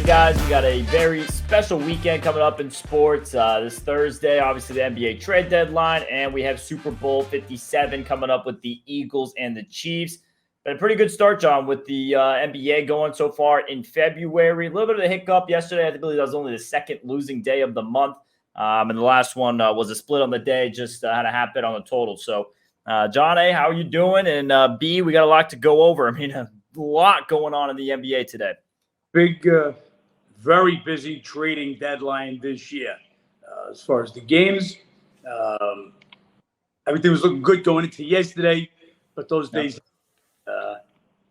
morning, guys. We got a very special weekend coming up in sports. This Thursday, obviously the NBA trade deadline, and we have Super Bowl 57 coming up with the Eagles and the Chiefs. Been a pretty good start, John, with the NBA going so far in February. A little bit of a hiccup yesterday. I believe that was only the second losing day of the month. And the last one was a split on the day, just had a half bit on the total. So, John A., how are you doing? And B, we got a lot to go over. I mean, a lot going on in the NBA today. Big, very busy trading deadline this year. As far as the games, everything was looking good going into yesterday, but those days,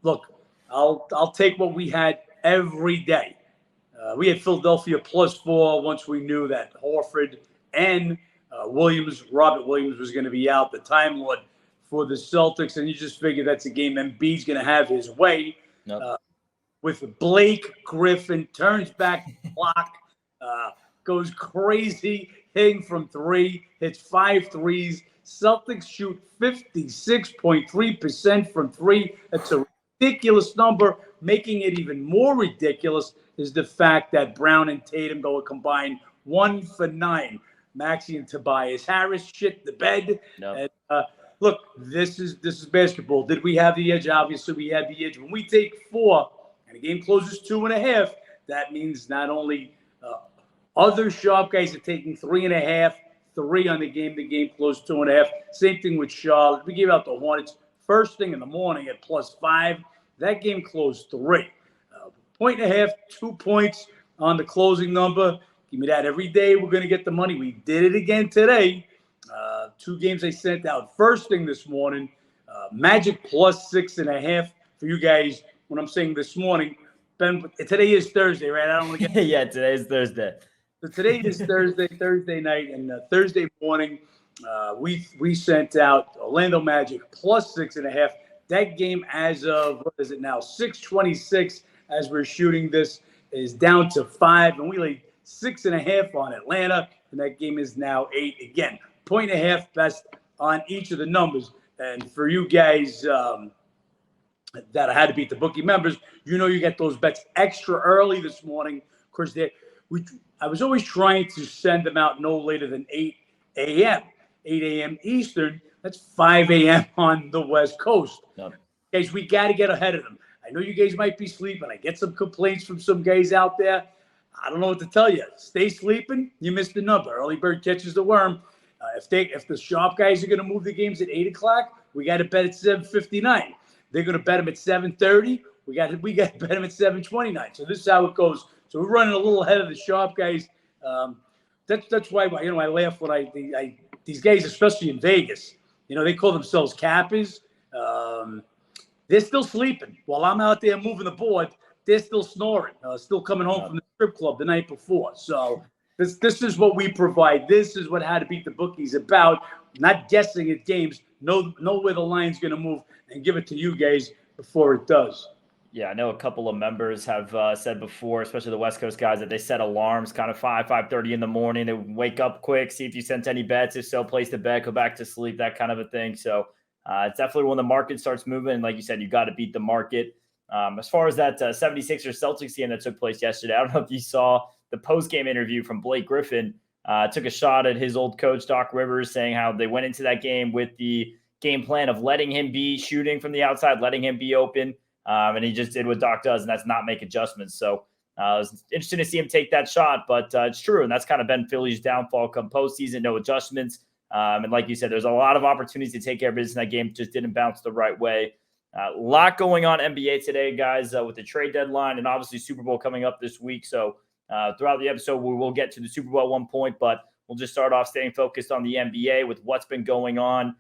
look, I'll take what we had every day. We had Philadelphia +4 once we knew that Horford and Robert Williams was going to be out, the Time Lord for the Celtics, and you just figure that's a game Embiid's going to have his way. With Blake Griffin, turns back the clock, goes crazy, hitting from three, hits 5 threes. Celtics shoot 56.3% from three. That's a ridiculous number. Making it even more ridiculous is the fact that Brown and Tatum go a combined 1 for 9. Maxey and Tobias Harris shit the bed. And, look, this is basketball. Did we have the edge? Obviously, we had the edge. When we take 4 and the game closes 2.5, that means not only other sharp guys are taking 3.5, 3 on the game closed 2.5. Same thing with Charlotte. We gave out the Hornets first thing in the morning at +5. That game closed 3. 1.5, 2 points on the closing number. Give me that every day. We're going to get the money. We did it again today. 2 games I sent out first thing this morning. Magic +6.5 for you guys. When I'm saying this morning, Ben, today is Thursday, right? I don't want to get yeah, today is Thursday. So today is Thursday night, and Thursday morning, we sent out Orlando Magic +6.5. That game, as of what is it now, 6:26, as we're shooting this, is down to 5, and we laid 6.5 on Atlanta, and that game is now 8 again. 1.5 best on each of the numbers, and for you guys. That I had to beat the bookie members, you get those bets extra early this morning. Of course, I was always trying to send them out no later than 8 a.m. 8 a.m. Eastern. That's 5 a.m. on the West Coast. Guys, we got to get ahead of them. I know you guys might be sleeping. I get some complaints from some guys out there. I don't know what to tell you. Stay sleeping. You missed the number. Early bird catches the worm. If the sharp guys are going to move the games at 8 o'clock, we got to bet at 7:59. They're going to bet them at 7:30. We got to bet them at 7:29. So this is how it goes. So we're running a little ahead of the sharp guys. That's why I laugh when these guys, especially in Vegas, they call themselves cappers. They're still sleeping while I'm out there moving the board. They're still snoring. Still coming home from the strip club the night before. So this is what we provide. This is what How to Beat the Bookies about. Not guessing at games. Know where the line's going to move and give it to you guys before it does. Yeah, I know a couple of members have said before, especially the West Coast guys, that they set alarms kind of 5:30 in the morning. They wake up quick, see if you sent any bets. If so, place the bet, go back to sleep, that kind of a thing. So it's definitely when the market starts moving. And like you said, you got to beat the market. As far as that 76ers Celtics game that took place yesterday, I don't know if you saw the post-game interview from Blake Griffin. Took a shot at his old coach, Doc Rivers, saying how they went into that game with the game plan of letting him be shooting from the outside, letting him be open. And he just did what Doc does, and that's not make adjustments. So it was interesting to see him take that shot, but it's true. And that's kind of been Philly's downfall come postseason, no adjustments. And like you said, there's a lot of opportunities to take care of business in that game. Just didn't bounce the right way. A lot going on NBA today, guys, with the trade deadline and obviously Super Bowl coming up this week. So throughout the episode, we will get to the Super Bowl at one point, but we'll just start off staying focused on the NBA with what's been going on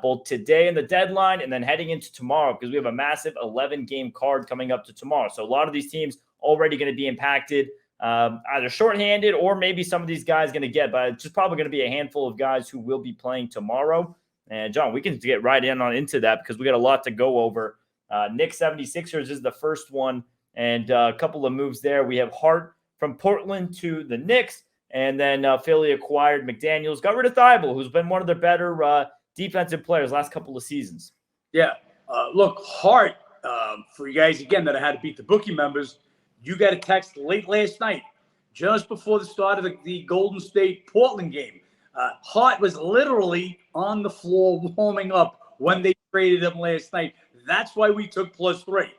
both today and the deadline and then heading into tomorrow, because we have a massive 11-game card coming up to tomorrow. So a lot of these teams already going to be impacted, either shorthanded or maybe some of these guys going to get, but it's just probably going to be a handful of guys who will be playing tomorrow. And John, we can get right into that because we got a lot to go over. Knicks 76ers is the first one, and a couple of moves there. We have Hart from Portland to the Knicks, and then Philly acquired McDaniels, got rid of Thibault, who's been one of their better defensive players last couple of seasons. Yeah. Look, Hart, for you guys, again, that I had to beat the bookie members, you got a text late last night, just before the start of the Golden State Portland game. Hart was literally on the floor warming up when they traded him last night. That's why we took +3.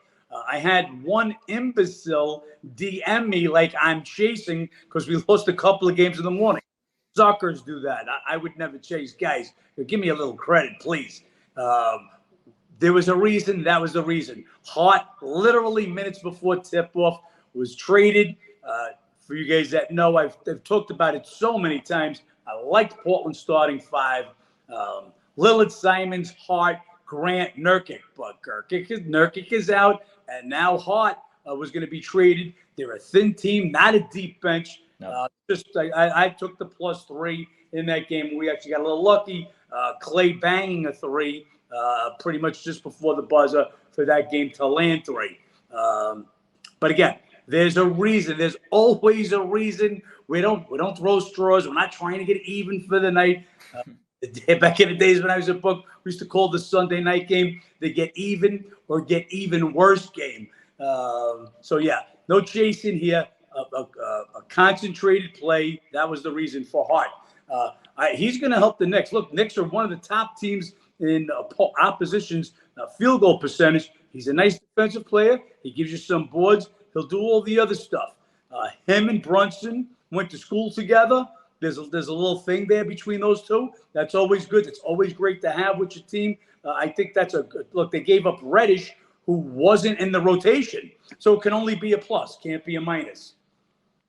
I had one imbecile DM me like I'm chasing because we lost a couple of games in the morning. Suckers do that. I would never chase. Guys, give me a little credit, please. There was a reason. That was the reason. Hart, literally minutes before tip-off, was traded. For you guys that know, I've talked about it so many times. I liked Portland starting 5. Lillard, Simons, Hart, Grant, Nurkic. But Nurkic is out, and now Hart was going to be traded. They're a thin team, not a deep bench. No. I took the +3 in that game. We actually got a little lucky. Clay banging a 3 pretty much just before the buzzer for that game to land 3. But again, there's a reason. There's always a reason. We don't throw straws. We're not trying to get even for the night. Back in the days when I was a book, we used to call the Sunday night game the get even or get even worse game. So yeah, no chasing here. A concentrated play. That was the reason for Hart. He's going to help the Knicks. Look, Knicks are one of the top teams in opposition's field goal percentage. He's a nice defensive player. He gives you some boards. He'll do all the other stuff. Him and Brunson went to school together. There's a little thing there between those two. That's always good. It's always great to have with your team. I think that's a good look. They gave up Reddish, who wasn't in the rotation, so it can only be a plus. Can't be a minus.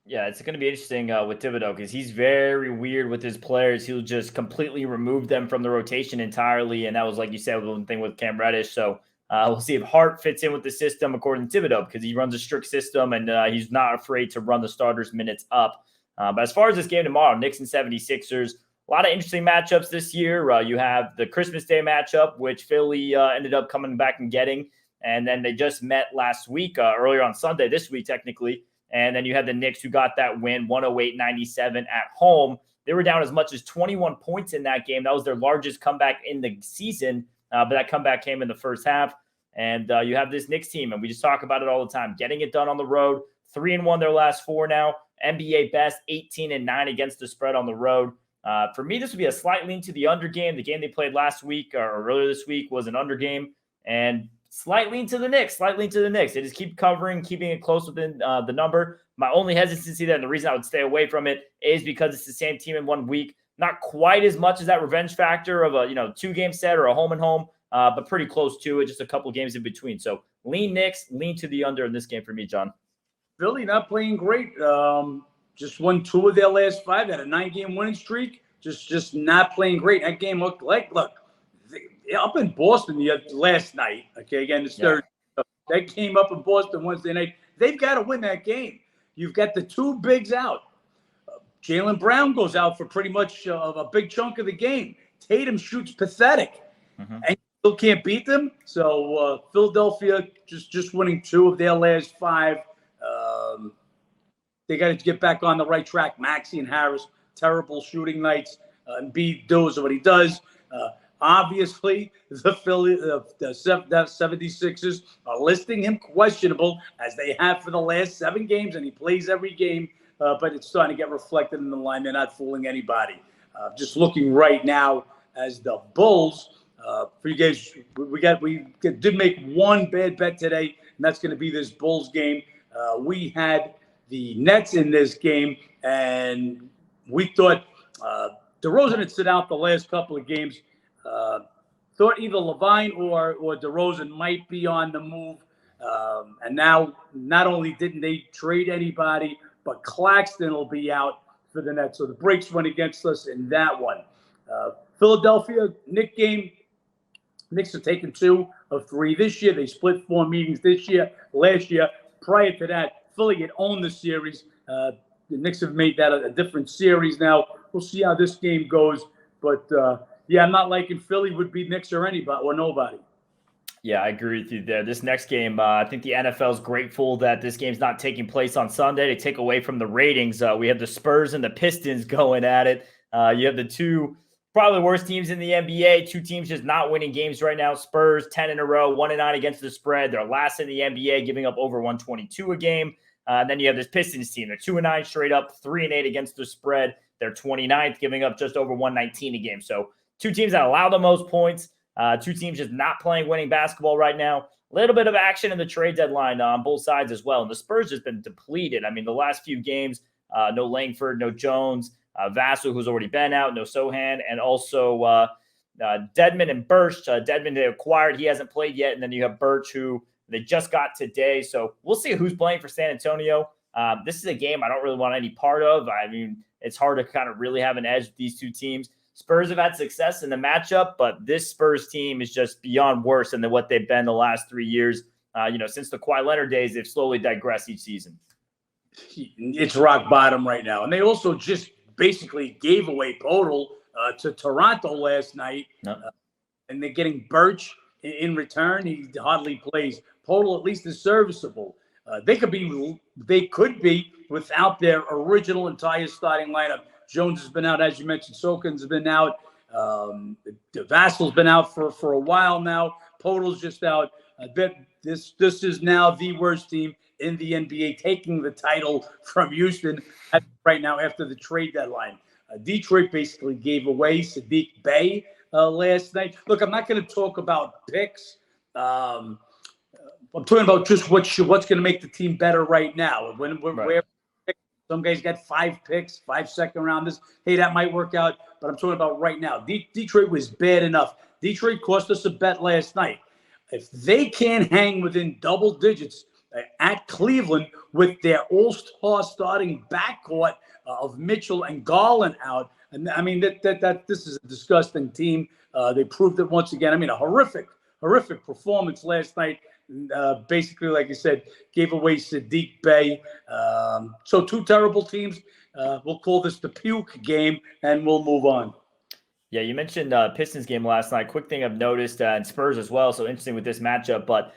Yeah, it's going to be interesting with Thibodeau because he's very weird with his players. He'll just completely remove them from the rotation entirely. And that was, like you said, one thing with Cam Reddish. So we'll see if Hart fits in with the system according to Thibodeau because he runs a strict system and he's not afraid to run the starters' minutes up. But as far as this game tomorrow, Knicks and 76ers, a lot of interesting matchups this year. You have the Christmas Day matchup, which Philly ended up coming back and getting. And then they just met last week, earlier on Sunday, this week technically. And then you had the Knicks who got that win, 108-97 at home. They were down as much as 21 points in that game. That was their largest comeback in the season, but that comeback came in the first half. And you have this Knicks team, and we just talk about it all the time, getting it done on the road. 3-1 their last 4 now. NBA best, 18-9 against the spread on the road. For me, this would be a slight lean to the under game. The game they played last week or earlier this week was an under game. And slight lean to the Knicks. They just keep covering, keeping it close within the number. My only hesitancy there, and the reason I would stay away from it, is because it's the same team in 1 week. Not quite as much as that revenge factor of a 2-game set or a home and home, but pretty close to it. Just a couple games in between. So lean Knicks, lean to the under in this game for me, John. Philly not playing great. Just won 2 of their last 5. Had a 9-game winning streak. Just not playing great. That game looked like up in Boston the last night. Okay, again, it's Thursday. They came up in Boston Wednesday night. They've got to win that game. You've got the 2 bigs out. Jaylen Brown goes out for pretty much a big chunk of the game. Tatum shoots pathetic, and you still can't beat them. So Philadelphia just winning 2 of their last 5. They got to get back on the right track. Maxey and Harris, terrible shooting nights. Embiid does what he does. Obviously, the 76ers are listing him questionable, as they have for the last 7 games, and he plays every game, but it's starting to get reflected in the line. They're not fooling anybody. Just looking right now as the Bulls, for you guys, we did make one bad bet today, and that's going to be this Bulls game. We had the Nets in this game, and we thought DeRozan had sit out the last couple of games. Thought either Levine or DeRozan might be on the move. And now not only didn't they trade anybody, but Claxton will be out for the Nets. So the breaks went against us in that one. Philadelphia, Knicks game. Knicks are taking 2 of 3 this year. They split 4 meetings this year. Last year, prior to that, Philly had owned the series. The Knicks have made that a different series now. We'll see how this game goes. But, yeah, I'm not liking Philly would be Knicks or anybody or nobody. Yeah, I agree with you there. This next game, I think the NFL is grateful that this game's not taking place on Sunday to take away from the ratings. We have the Spurs and the Pistons going at it. You have the 2 probably worst teams in the NBA. 2 teams just not winning games right now. Spurs 10 in a row, 1-9 against the spread. They're last in the NBA, giving up over 122 a game. Then you have this Pistons team. They're 2-9 straight up, 3-8 against the spread. They're 29th, giving up just over 119 a game. So two teams that allow the most points. Two teams just not playing winning basketball right now. A little bit of action in the trade deadline on both sides as well. And the Spurs has been depleted. I mean, the last few games, no Langford, no Jones, Vassell, who's already been out, no Sohan, and also Dedmon and Birch. Dedmon they acquired. He hasn't played yet. And then you have Birch, who they just got today. So we'll see who's playing for San Antonio. This is a game I don't really want any part of. I mean, it's hard to kind of really have an edge with these two teams. Spurs have had success in the matchup, but this Spurs team is just beyond worse than what they've been the last 3 years. Since the Kawhi Leonard days, they've slowly digressed each season. It's rock bottom right now. And they also just basically gave away Podol to Toronto last night. No. And they're getting Birch in return. He hardly plays. Podol at least is serviceable. They could be without their original entire starting lineup. Jones has been out, as you mentioned. Sokins has been out. Vassell's been out for a while now. Podol's just out. I bet this is now the worst team in the NBA, taking the title from Houston right now after the trade deadline. Detroit basically gave away Saddiq Bey last night. Look, I'm not going to talk about picks. I'm talking about just what's going to make the team better right now. Where some guys got 5 picks, 5 second-rounders. Hey, that might work out, but I'm talking about right now. Detroit was bad enough. Detroit cost us a bet last night. If they can't hang within double digits at Cleveland with their all-star starting backcourt of Mitchell and Garland out, and I mean that this is a disgusting team. They proved it once again. I mean, a horrific performance last night. Basically, like you said, gave away Saddiq Bey. So two terrible teams. We'll call this the puke game, and we'll move on. Yeah, you mentioned Pistons game last night. Quick thing I've noticed, and Spurs as well, so interesting with this matchup. But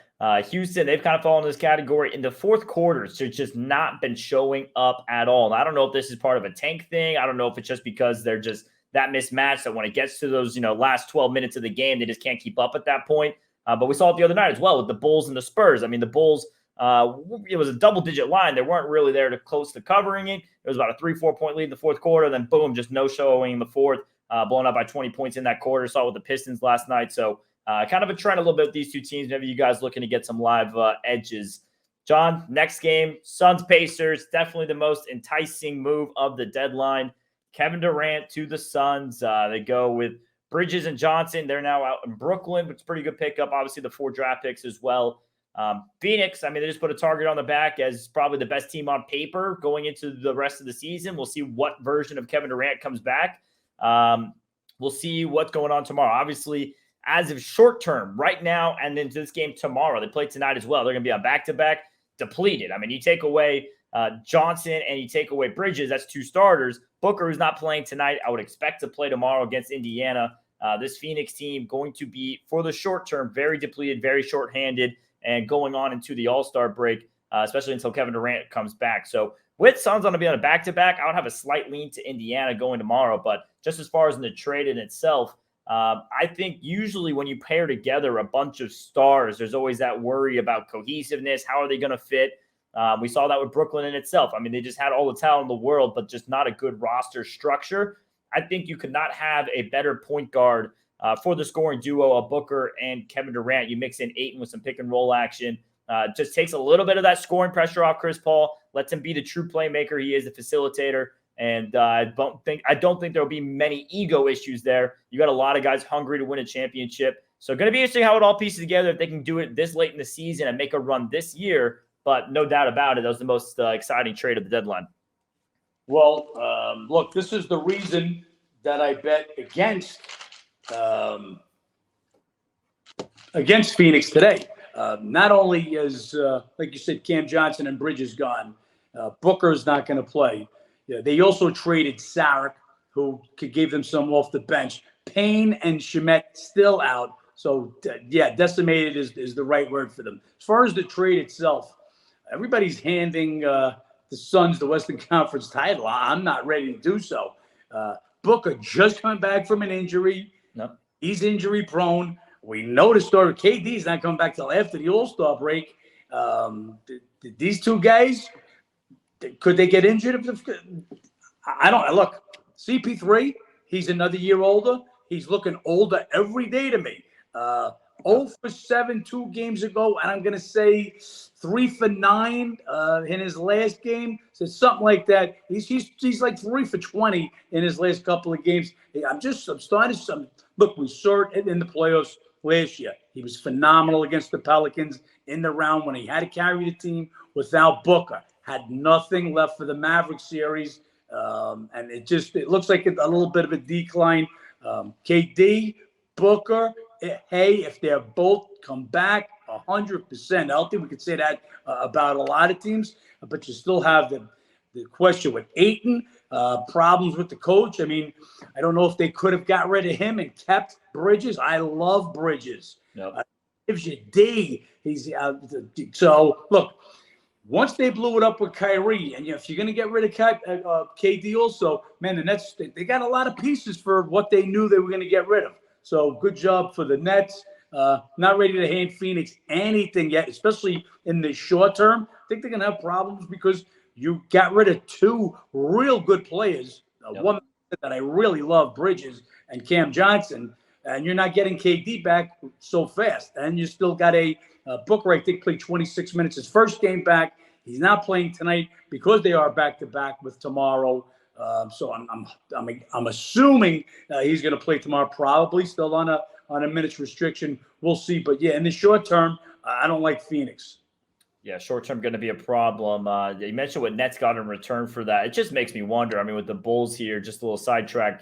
Houston, they've kind of fallen in this category. In the fourth quarter, they've just not been showing up at all. And I don't know if this is part of a tank thing. I don't know if it's just because they're just that mismatched that when it gets to those last 12 minutes of the game, they just can't keep up at that point. But we saw it the other night as well with the Bulls and the Spurs. I mean, the Bulls, it was a double-digit line. They weren't really there to close to covering it. It was about a 3-4 point lead in the fourth quarter. Then, boom, just no showing in the fourth, blown up by 20 points in that quarter. Saw it with the Pistons last night. So kind of a trend a little bit with these two teams. Maybe you guys looking to get some live edges. John, next game, Suns-Pacers, definitely the most enticing move of the deadline. Kevin Durant to the Suns. They go with Bridges and Johnson. They're now out in Brooklyn, which is a pretty good pickup. Obviously, the 4 draft picks as well. Phoenix, I mean, they just put a target on the back as probably the best team on paper going into the rest of the season. We'll see what version of Kevin Durant comes back. We'll see what's going on tomorrow. Obviously, as of short term, right now, and into this game tomorrow, they play tonight as well. They're going to be on back-to-back, depleted. I mean, you take away Johnson and you take away Bridges, that's 2 starters. Booker, who's not playing tonight, I would expect to play tomorrow against Indiana. This Phoenix team going to be, for the short term, very depleted, very shorthanded, and going on into the All-Star break, especially until Kevin Durant comes back. So with Suns going to be on a back-to-back, I would have a slight lean to Indiana going tomorrow. But just as far as in the trade in itself, I think usually when you pair together a bunch of stars, there's always that worry about cohesiveness. How are they going to fit? We saw that with Brooklyn in itself. I mean, they just had all the talent in the world, but just not a good roster structure. I think you could not have a better point guard for the scoring duo of Booker and Kevin Durant. You mix in Ayton with some pick and roll action. Just takes a little bit of that scoring pressure off Chris Paul, lets him be the true playmaker he is, the facilitator. And I don't think there'll be many ego issues there. You got a lot of guys hungry to win a championship. So going to be interesting how it all pieces together if they can do it this late in the season and make a run this year. But no doubt about it, that was the most exciting trade of the deadline. Well, look, this is the reason that I bet against Phoenix today. Not only is, like you said, Cam Johnson and Bridges gone, Booker is not going to play. Yeah, they also traded Saric, who gave them some off the bench. Payne and Shamet still out. So, decimated is the right word for them. As far as the trade itself, everybody's handing the Suns the Western Conference title. I'm not ready to do so. Booker just coming back from an injury. No. He's injury prone. We know the story. KD's not coming back till after the All-Star break. These two guys, Could they get injured? I don't look. CP3, he's another year older. He's looking older every day to me. 0 for 7 2 games ago, and I'm going to say 3 for 9 in his last game. So something like that. He's like 3 for 20 in his last couple of games. I'm starting to look. We saw it in the playoffs last year. He was phenomenal against the Pelicans in the round when he had to carry the team without Booker. Had nothing left for the Maverick series, and it looks like a little bit of a decline. KD, Booker. Hey, if they're both come back 100% healthy, we could say that about a lot of teams. But you still have the question with Ayton, problems with the coach. I mean, I don't know if they could have got rid of him and kept Bridges. I love Bridges. Yep. Gives you D. So look. Once they blew it up with Kyrie, and if you're going to get rid of KD also, man, the Nets, they got a lot of pieces for what they knew they were going to get rid of. So good job for the Nets. Not ready to hand Phoenix anything yet, especially in the short term. I think they're going to have problems because you got rid of 2 real good players. One that I really love, Bridges and Cam Johnson, and you're not getting KD back so fast. And you still got a Booker, I think, played 26 minutes his first game back. He's not playing tonight because they are back-to-back with tomorrow. So I'm assuming he's going to play tomorrow, probably still on a minutes restriction. We'll see. But, yeah, in the short term, I don't like Phoenix. Yeah, short term going to be a problem. You mentioned what Nets got in return for that. It just makes me wonder. I mean, with the Bulls here, just a little sidetrack.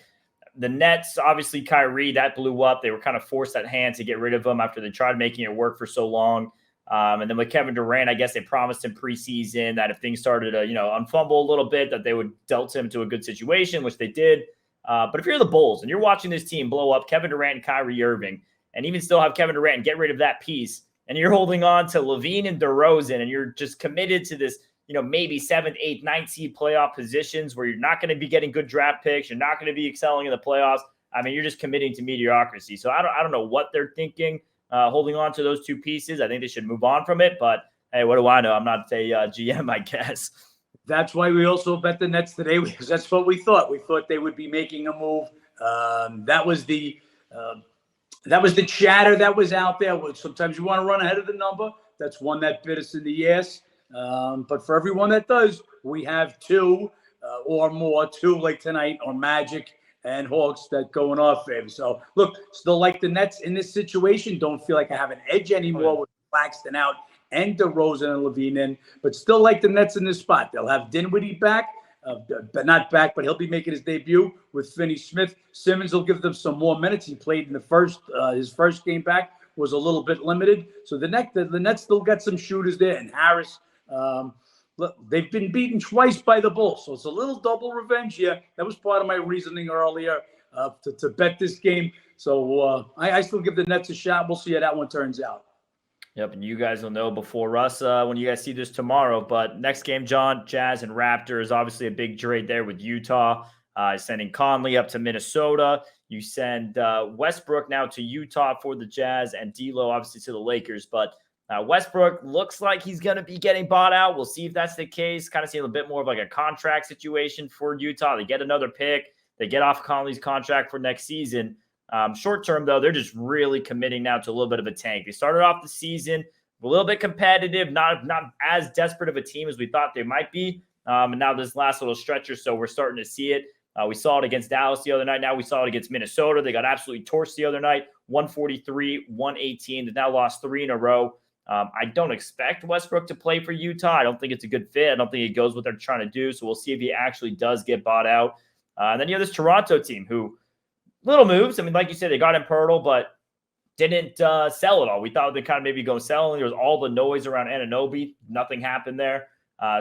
The Nets, obviously, Kyrie, that blew up. They were kind of forced at hand to get rid of him after they tried making it work for so long. And then with Kevin Durant, I guess they promised him preseason that if things started to, unfumble a little bit, that they would dealt him to a good situation, which they did. But if you're the Bulls and you're watching this team blow up Kevin Durant and Kyrie Irving, and even still have Kevin Durant and get rid of that piece, and you're holding on to LaVine and DeRozan, and you're just committed to this, maybe 7th, 8th, 9th seed playoff positions where you're not going to be getting good draft picks. You're not going to be excelling in the playoffs. I mean, you're just committing to mediocrity. So I don't know what they're thinking, holding on to those 2 pieces. I think they should move on from it. But, hey, what do I know? I'm not a GM, I guess. That's why we also bet the Nets today, because that's what we thought. We thought they would be making a move. That was the chatter that was out there. Sometimes you want to run ahead of the number. That's one that bit us in the ass. But for everyone that does, we have 2 or more, 2 like tonight, or Magic and Hawks that go in our favor. So, look, still like the Nets in this situation. Don't feel like I have an edge anymore with Claxton out and DeRozan and LaVine in, but still like the Nets in this spot. They'll have Dinwiddie back, but not back, but he'll be making his debut with Finney-Smith. Simmons will give them some more minutes. He played in his first game back, was a little bit limited. So the Nets still got some shooters there, and Harris. Look, they've been beaten twice by the Bulls, so it's a little double revenge here. That was part of my reasoning earlier to bet this game. So I still give the Nets a shot. We'll see how that one turns out. Yep, and you guys will know before us when you guys see this tomorrow. But next game, John, Jazz and Raptors, obviously a big trade there with Utah. Sending Conley up to Minnesota. You send Westbrook now to Utah for the Jazz, and D'Lo obviously to the Lakers. But Westbrook looks like he's going to be getting bought out. We'll see if that's the case. Kind of see a bit more of like a contract situation for Utah. They get another pick. They get off Conley's contract for next season. Short term, though, they're just really committing now to a little bit of a tank. They started off the season a little bit competitive, not as desperate of a team as we thought they might be. And now this last little stretch or so, we're starting to see it. We saw it against Dallas the other night. Now we saw it against Minnesota. They got absolutely torched the other night, 143-118. They've now lost 3 in a row. I don't expect Westbrook to play for Utah. I don't think it's a good fit. I don't think it goes what they're trying to do. So we'll see if he actually does get bought out. And then you have this Toronto team who little moves. I mean, like you said, they got in Pirtle, but didn't sell it all. We thought they'd kind of maybe go selling. There was all the noise around Anunoby. Nothing happened there.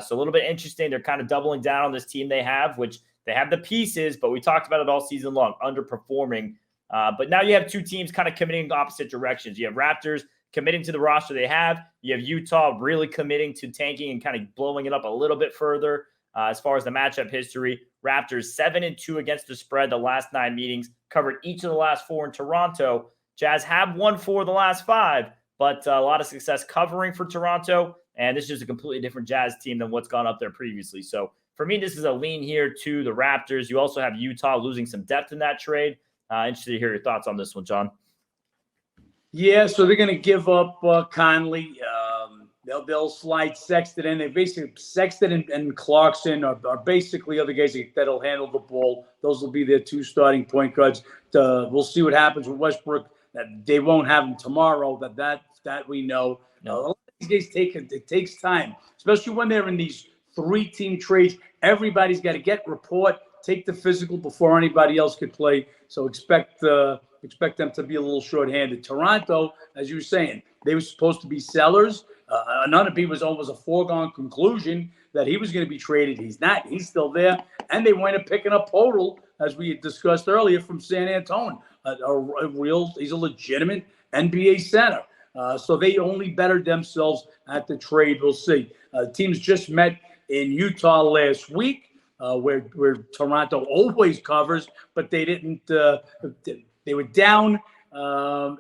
So a little bit interesting. They're kind of doubling down on this team they have, which they have the pieces, but we talked about it all season long, underperforming. But now you have 2 teams kind of committing opposite directions. You have Raptors committing to the roster they have. You have Utah really committing to tanking and kind of blowing it up a little bit further. As far as the matchup history, Raptors 7-2 against the spread the last 9 meetings, covered each of the last 4 in Toronto. Jazz have won 4 of the last 5, but a lot of success covering for Toronto. And this is just a completely different Jazz team than what's gone up there previously. So for me, this is a lean here to the Raptors. You also have Utah losing some depth in that trade. Interested to hear your thoughts on this one, John. Yeah, so they're going to give up Conley. They'll slide Sexton in. They basically Sexton and Clarkson are basically other guys that'll handle the ball. Those will be their two starting point guards. We'll see what happens with Westbrook. That they won't have him tomorrow. That we know. No. A lot of these guys it takes time, especially when they're in these 3-team trades. Everybody's got to report, take the physical before anybody else could play. So expect them to be a little shorthanded. Toronto, as you were saying, they were supposed to be sellers. Ananobi was almost a foregone conclusion that he was going to be traded. He's not. He's still there. And they wind up picking up Podol, as we had discussed earlier, from San Antonio. He's a legitimate NBA center. So they only bettered themselves at the trade. We'll see. Teams just met in Utah last week, where Toronto always covers, but they didn't. They were down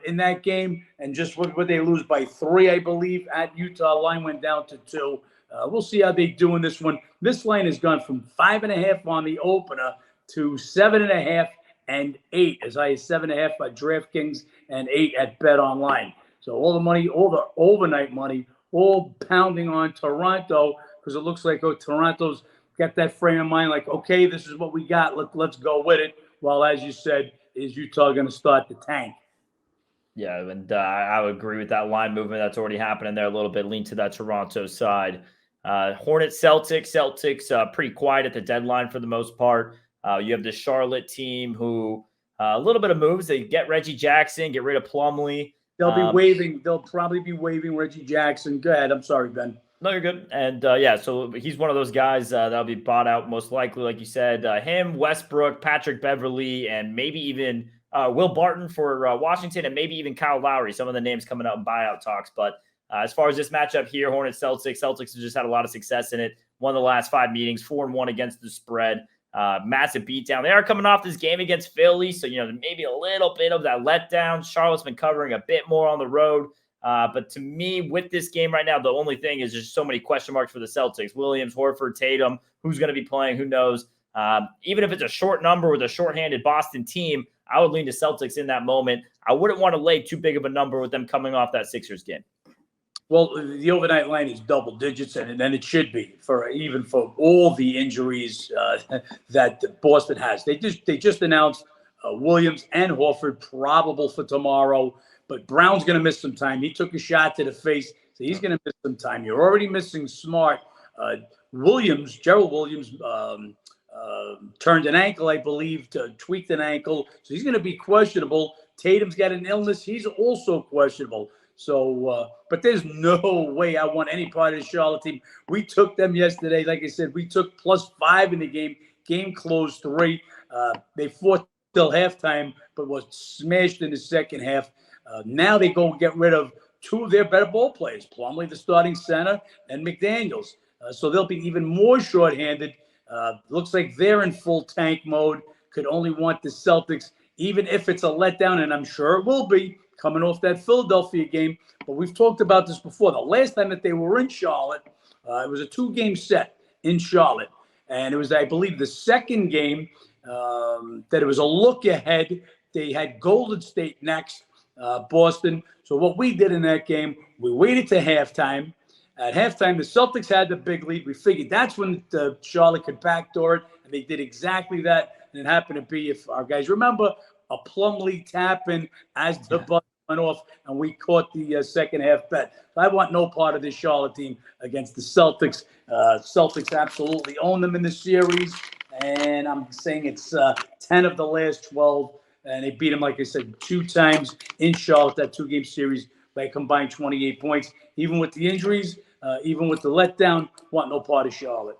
in that game, and just would they lose by 3, I believe, at Utah. Line went down to 2. We'll see how they do in this one. This line has gone from 5.5 on the opener to 7.5 and 8, as high as 7.5 at DraftKings and 8 at Bet Online. So all the money, all the overnight money, all pounding on Toronto, because it looks like Toronto's got that frame of mind, like, okay, this is what we got. Let's go with it. While, as you said, is Utah going to start the tank? Yeah, and I would agree with that line movement that's already happening there a little bit, lean to that Toronto side. Hornets, Celtics, pretty quiet at the deadline for the most part. You have the Charlotte team who a little bit of moves. They get Reggie Jackson, get rid of Plumlee. They'll be waiving. They'll probably be waiving Reggie Jackson. Go ahead. I'm sorry, Ben. No, you're good. And yeah, so he's one of those guys that'll be bought out most likely, like you said. Him, Westbrook, Patrick Beverley, and maybe even Will Barton for Washington, and maybe even Kyle Lowry. Some of the names coming up in buyout talks. But as far as this matchup here, Hornets, Celtics have just had a lot of success in it. Won the last 5 meetings, 4-1 against the spread. Massive beatdown. They are coming off this game against Philly, so maybe a little bit of that letdown. Charlotte's been covering a bit more on the road. But to me, with this game right now, the only thing is just so many question marks for the Celtics. Williams, Horford, Tatum, who's going to be playing, who knows? Even if it's a short number with a shorthanded Boston team, I would lean to Celtics in that moment. I wouldn't want to lay too big of a number with them coming off that Sixers game. Well, the overnight line is double digits, and it should be for all the injuries that Boston has. They just announced Williams and Horford probable for tomorrow, but Brown's going to miss some time. He took a shot to the face, so he's going to miss some time. You're already missing Smart. Gerald Williams turned an ankle, I believe, tweaked an ankle, so he's going to be questionable. Tatum's got an illness. He's also questionable. So, but there's no way I want any part of the Charlotte team. We took them yesterday. Like I said, we took +5 in the game. Game closed 3. They fought till halftime, but was smashed in the second half. Now they go and get rid of 2 of their better ball players, Plumlee, the starting center, and McDaniels. So they'll be even more shorthanded. Looks like they're in full tank mode. Could only want the Celtics, even if it's a letdown, and I'm sure it will be, coming off that Philadelphia game. But we've talked about this before. The last time that they were in Charlotte, it was a 2-game set in Charlotte. And it was, I believe, the second game that it was a look ahead. They had Golden State next, Boston. So what we did in that game, we waited to halftime. At halftime, the Celtics had the big lead. We figured that's when Charlotte could backdoor it, and they did exactly that. And it happened to be, if our guys remember, a Plumlee tap-in as the buzzer went off, and we caught the second half bet. So I want no part of this Charlotte team against the Celtics. Celtics absolutely own them in the series, and I'm saying it's 10 of the last 12, and they beat them, like I said, 2 times in Charlotte, that 2-game series, by a combined 28 points. Even with the injuries, even with the letdown, want no part of Charlotte.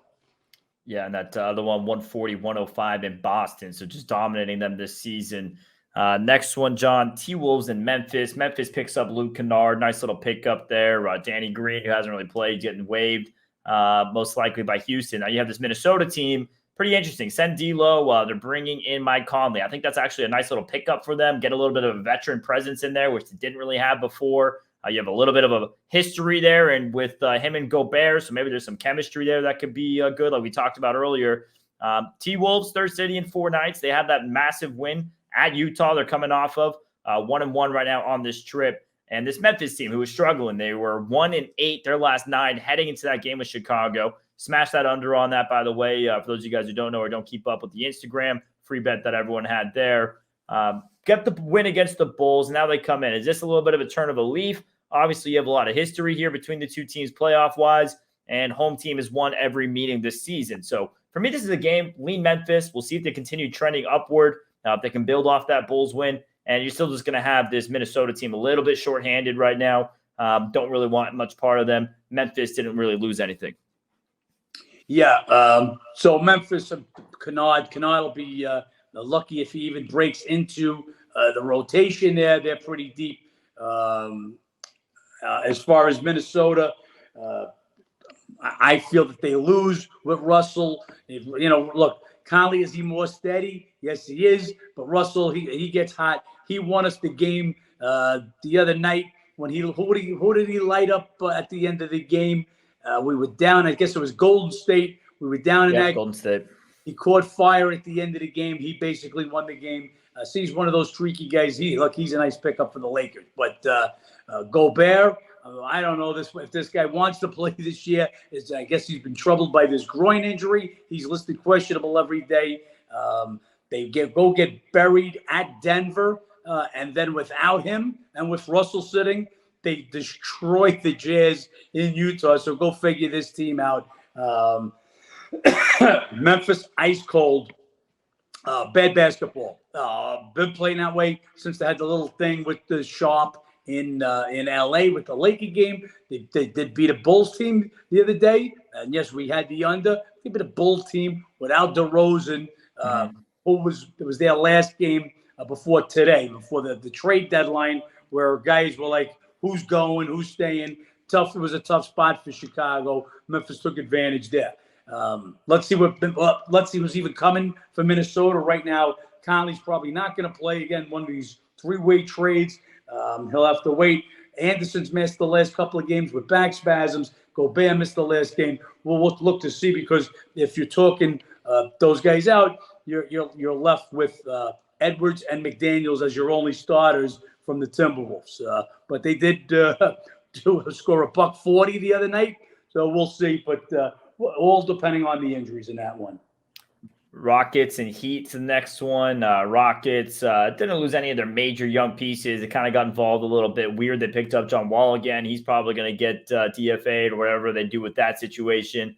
Yeah, and that other one, 140-105 in Boston. So just dominating them this season. Next one, John, T-Wolves in Memphis. Memphis picks up Luke Kennard. Nice little pickup there. Danny Green, who hasn't really played, getting waived most likely by Houston. Now you have this Minnesota team. Pretty interesting. Send D'Lo. They're bringing in Mike Conley. I think that's actually a nice little pickup for them. Get a little bit of a veteran presence in there, which they didn't really have before. You have a little bit of a history there, and with him and Gobert, so maybe there's some chemistry there that could be good, like we talked about earlier. T-Wolves, third city in 4 nights. They have that massive win at Utah. They're coming off of 1-1 right now on this trip. And this Memphis team, who was struggling, they were 1-8 their last 9 heading into that game with Chicago. Smash that under on that, by the way. For those of you guys who don't know or don't keep up with the Instagram free bet that everyone had there. Get the win against the Bulls. Now they come in. Is this a little bit of a turn of a leaf? Obviously, you have a lot of history here between the two teams playoff-wise, and home team has won every meeting this season. So for me, this is a game. Lean Memphis. We'll see if they continue trending upward, if they can build off that Bulls win. And you're still just going to have this Minnesota team a little bit shorthanded right now. Don't really want much part of them. Memphis didn't really lose anything. Yeah. So Memphis, Kennard will be lucky if he even breaks into the rotation there. They're pretty deep. As far as Minnesota, I feel that they lose with Russell. Look, Conley, is he more steady? Yes, he is. But Russell, he gets hot. He won us the game the other night when who did he light up at the end of the game? We were down. I guess it was Golden State. We were down in that. Golden State. He caught fire at the end of the game. He basically won the game. So he's one of those streaky guys. He's a nice pickup for the Lakers. But Gobert, I don't know if this guy wants to play this year. I guess he's been troubled by this groin injury. He's listed questionable every day. They go get buried at Denver, and then without him and with Russell sitting, they destroyed the Jazz in Utah. So go figure this team out. Memphis, ice cold. Bad basketball. Been playing that way since they had the little thing with the Sharp in LA with the Laker game. They did beat a Bulls team the other day. And yes, we had the under. They beat a Bulls team without DeRozan, who was their last game before today, before the trade deadline, where guys were like, who's going, who's staying. It was a tough spot for Chicago. Memphis took advantage there. Let's see who's even coming for Minnesota right now. Conley's probably not going to play again. One of these 3-way trades. He'll have to wait. Anderson's missed the last couple of games with back spasms. Gobert missed the last game. We'll look to see, because if you're talking those guys out, you're left with Edwards and McDaniels as your only starters from the Timberwolves. But they did score $140 the other night, so we'll see. But all depending on the injuries in that one. Rockets and Heat's the next one. Rockets didn't lose any of their major young pieces. It kind of got involved a little bit. Weird they picked up John Wall again. He's probably going to get DFA'd or whatever they do with that situation.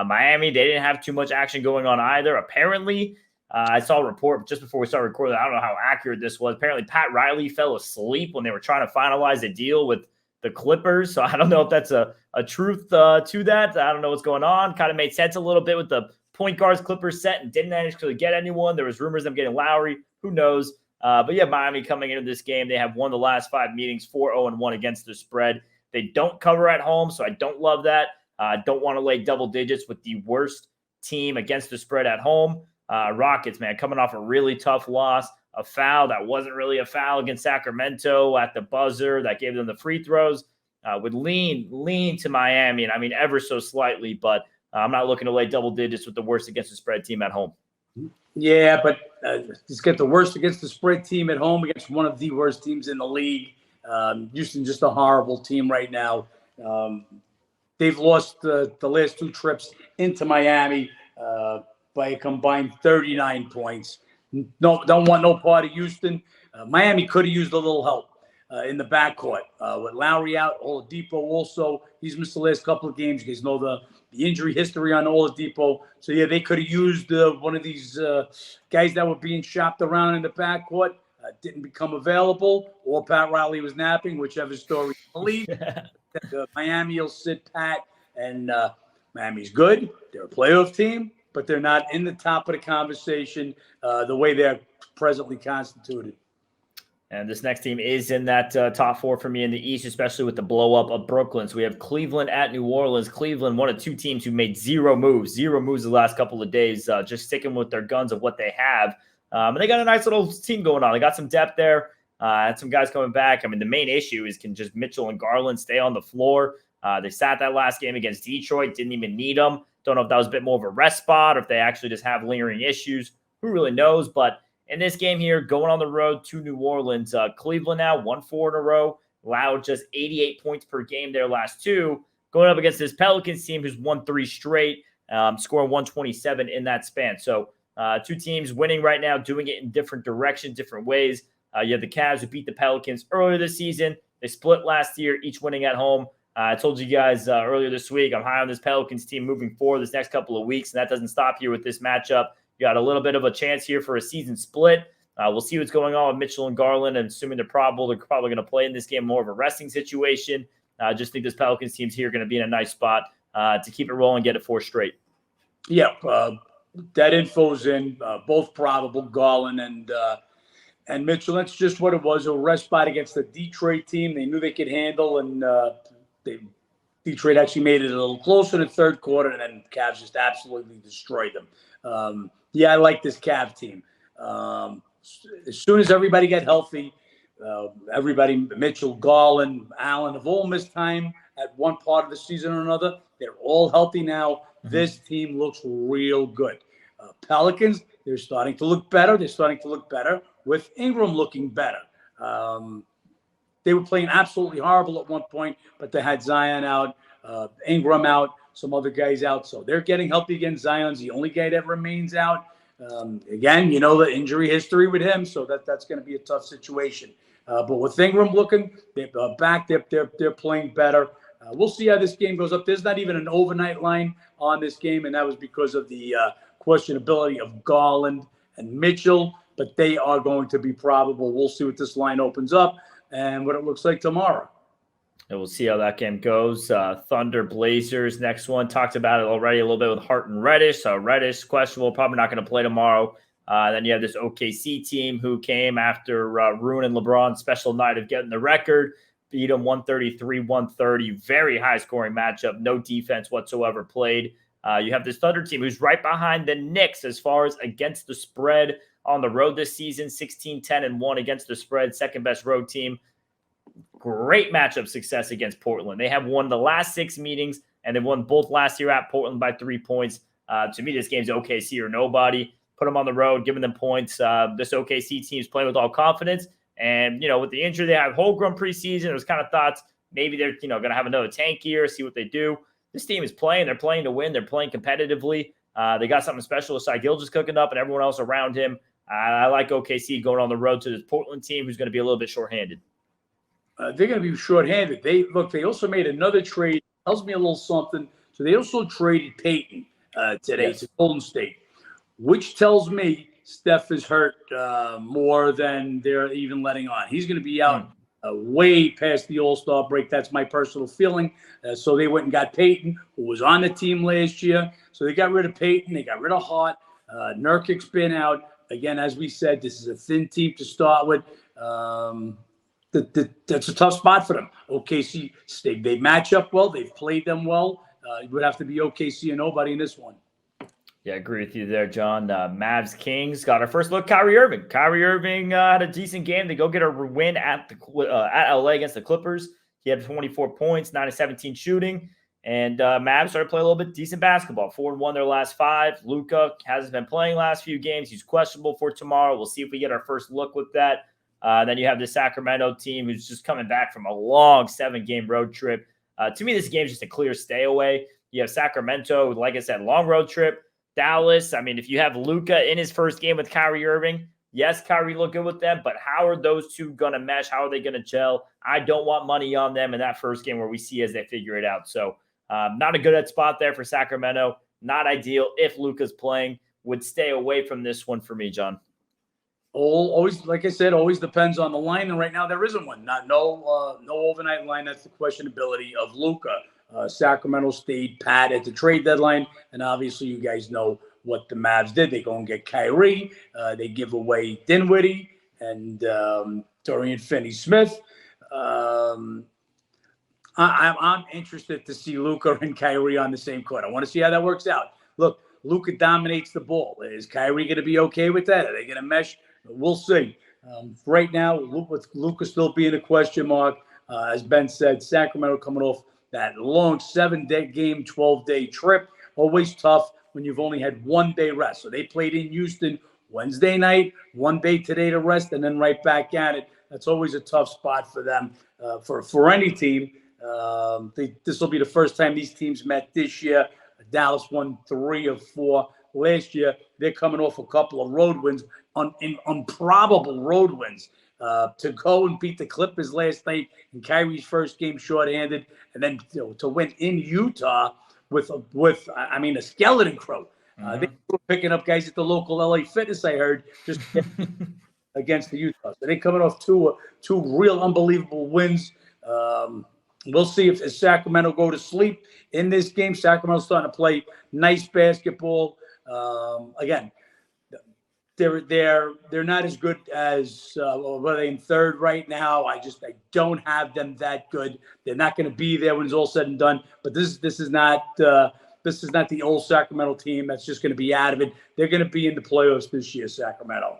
Miami, they didn't have too much action going on either. Apparently, I saw a report just before we started recording. I don't know how accurate this was. Apparently, Pat Riley fell asleep when they were trying to finalize a deal with the Clippers. So I don't know if that's a truth to that. I don't know what's going on. Kind of made sense a little bit with the point guards Clippers set and didn't actually get anyone. There was rumors of them getting Lowry. Who knows? But yeah, Miami coming into this game, they have won the last 5 meetings, 4-0-1 against the spread. They don't cover at home, so I don't love that. Don't want to lay double digits with the worst team against the spread at home. Rockets, man, coming off a really tough loss. A foul that wasn't really a foul against Sacramento at the buzzer that gave them the free throws. Would lean to Miami, and I mean ever so slightly, but I'm not looking to lay double digits with the worst against the spread team at home. Yeah, but just get the worst against the spread team at home against one of the worst teams in the league. Houston, just a horrible team right now. They've lost the last 2 trips into Miami by a combined 39 points. No, don't want no part of Houston. Miami could have used a little help in the backcourt. With Lowry out, Oladipo also, he's missed the last couple of games. You guys know the injury history on Oladipo. So, yeah, they could have used one of these guys that were being shopped around in the backcourt. Didn't become available, or Pat Riley was napping, whichever story you believe. Miami will sit pat, and Miami's good. They're a playoff team, but they're not in the top of the conversation the way they're presently constituted. And this next team is in that top 4 for me in the East, especially with the blow-up of Brooklyn. So we have Cleveland at New Orleans. Cleveland, one of 2 teams who made zero moves the last couple of days, just sticking with their guns of what they have. And they got a nice little team going on. They got some depth there. Had some guys coming back. I mean, the main issue is, can just Mitchell and Garland stay on the floor? They sat that last game against Detroit, didn't even need them. Don't know if that was a bit more of a rest spot or if they actually just have lingering issues. Who really knows? But in this game here, going on the road to New Orleans, Cleveland now 1-4 in a row, allowed just 88 points per game their last two. Going up against this Pelicans team who's won 3 straight, scoring 127 in that span. So two teams winning right now, doing it in different directions, different ways. You have the Cavs who beat the Pelicans earlier this season. They split last year, each winning at home. I told you guys earlier this week, I'm high on this Pelicans team moving forward this next couple of weeks, and that doesn't stop here with this matchup. You got a little bit of a chance here for a season split. We'll see what's going on with Mitchell and Garland, and assuming they're probably going to play in this game more of a resting situation. I just think this Pelicans team's here going to be in a nice spot to keep it rolling, get it 4 straight. Yeah, that info's in. Both probable, Garland and Mitchell. That's just what it was. A rest spot against the Detroit team they knew they could handle, and Detroit actually made it a little closer in the third quarter, and then the Cavs just absolutely destroyed them. Yeah, I like this Cavs team. As soon as everybody got healthy, everybody, Mitchell, Garland, Allen, have all missed time at one part of the season or another. They're all healthy now. This team looks real good. Pelicans, they're starting to look better. They're starting to look better with Ingram looking better. They were playing absolutely horrible at one point, but they had Zion out, Ingram out, some other guys out. So they're getting healthy again. Zion's the only guy that remains out. Again, you know the injury history with him, so that's going to be a tough situation. But with Ingram looking back, they're playing better. We'll see how this game goes up. There's not even an overnight line on this game, and that was because of the questionability of Garland and Mitchell, but they are going to be probable. We'll see what this line opens up and what it looks like tomorrow. And we'll see how that game goes. Thunder Blazers, next one. Talked about it already a little bit with Hart and Reddish. So Reddish, questionable, probably not going to play tomorrow. Then you have this OKC team who came after Rune and LeBron's special night of getting the record. Beat them 133-130. Very high-scoring matchup. No defense whatsoever played. You have this Thunder team who's right behind the Knicks as far as against the spread on the road this season. 16-10-1 against the spread. Second-best road team. Great matchup success against Portland. They have won the last 6 meetings, and they've won both last year at Portland by 3 points. To me, this game's OKC or nobody. Put them on the road, giving them points. This OKC team's playing with all confidence. And, with the injury they have Holmgren preseason, there was kind of thoughts maybe they're, going to have another tank year, see what they do. This team is playing. They're playing to win. They're playing competitively. They got something special with Shai Gilgeous cooking up and everyone else around him. I like OKC going on the road to this Portland team who's going to be a little bit shorthanded. They're going to be shorthanded. They also made another trade. Tells me a little something. So they also traded Peyton today to Golden State, which tells me Steph is hurt more than they're even letting on. He's going to be out way past the All-Star break. That's my personal feeling. So they went and got Peyton, who was on the team last year. So they got rid of Peyton. They got rid of Hart. Nurkic's been out. Again, as we said, this is a thin team to start with. That's a tough spot for them. OKC, they match up well. They've played them well. It would have to be OKC and nobody in this one. Yeah, I agree with you there, John. Mavs Kings got our first look. Kyrie Irving. Kyrie Irving had a decent game. They go get a win at LA against the Clippers. He had 24 points, 9 of 17 shooting. And Mavs started playing a little bit decent basketball. 4-1 their last 5. Luka hasn't been playing last few games. He's questionable for tomorrow. We'll see if we get our first look with that. Then you have the Sacramento team who's just coming back from a long 7-game road trip. To me, this game is just a clear stay away. You have Sacramento, like I said, long road trip. Dallas, I mean, if you have Luka in his first game with Kyrie Irving, yes, Kyrie looked good with them, but how are those two going to mesh? How are they going to gel? I don't want money on them in that first game where we see as they figure it out. So not a good spot there for Sacramento. Not ideal if Luka's playing. Would stay away from this one for me, John. Always, like I said, always depends on the line. And right now there isn't one. No overnight line. That's the questionability of Luka. Sacramento stayed pat at the trade deadline. And obviously you guys know what the Mavs did. They go and get Kyrie. They give away Dinwiddie and Dorian Finney-Smith. I'm interested to see Luka and Kyrie on the same court. I want to see how that works out. Look, Luka dominates the ball. Is Kyrie going to be okay with that? Are they going to mesh? We'll see. Right now, with Luka still being a question mark, as Ben said, Sacramento coming off that long 7-day game, 12-day trip. Always tough when you've only had 1 day rest. So they played in Houston Wednesday night, 1 day today to rest, and then right back at it. That's always a tough spot for them, for any team. This will be the first time these teams met this year. Dallas won 3 of 4 last year. They're coming off a couple of road wins, improbable road wins. To go and beat the Clippers last night in Kyrie's first game shorthanded, and then to win in Utah with a skeleton crew. They were picking up guys at the local LA Fitness, I heard, just against the Utah. So they're coming off two real unbelievable wins. We'll see if Sacramento go to sleep in this game. Sacramento's starting to play nice basketball. Again, they're not as good as they're in third right now. I don't have them that good. They're not going to be there when it's all said and done. But this is not the old Sacramento team that's just going to be out of it. They're going to be in the playoffs this year, Sacramento.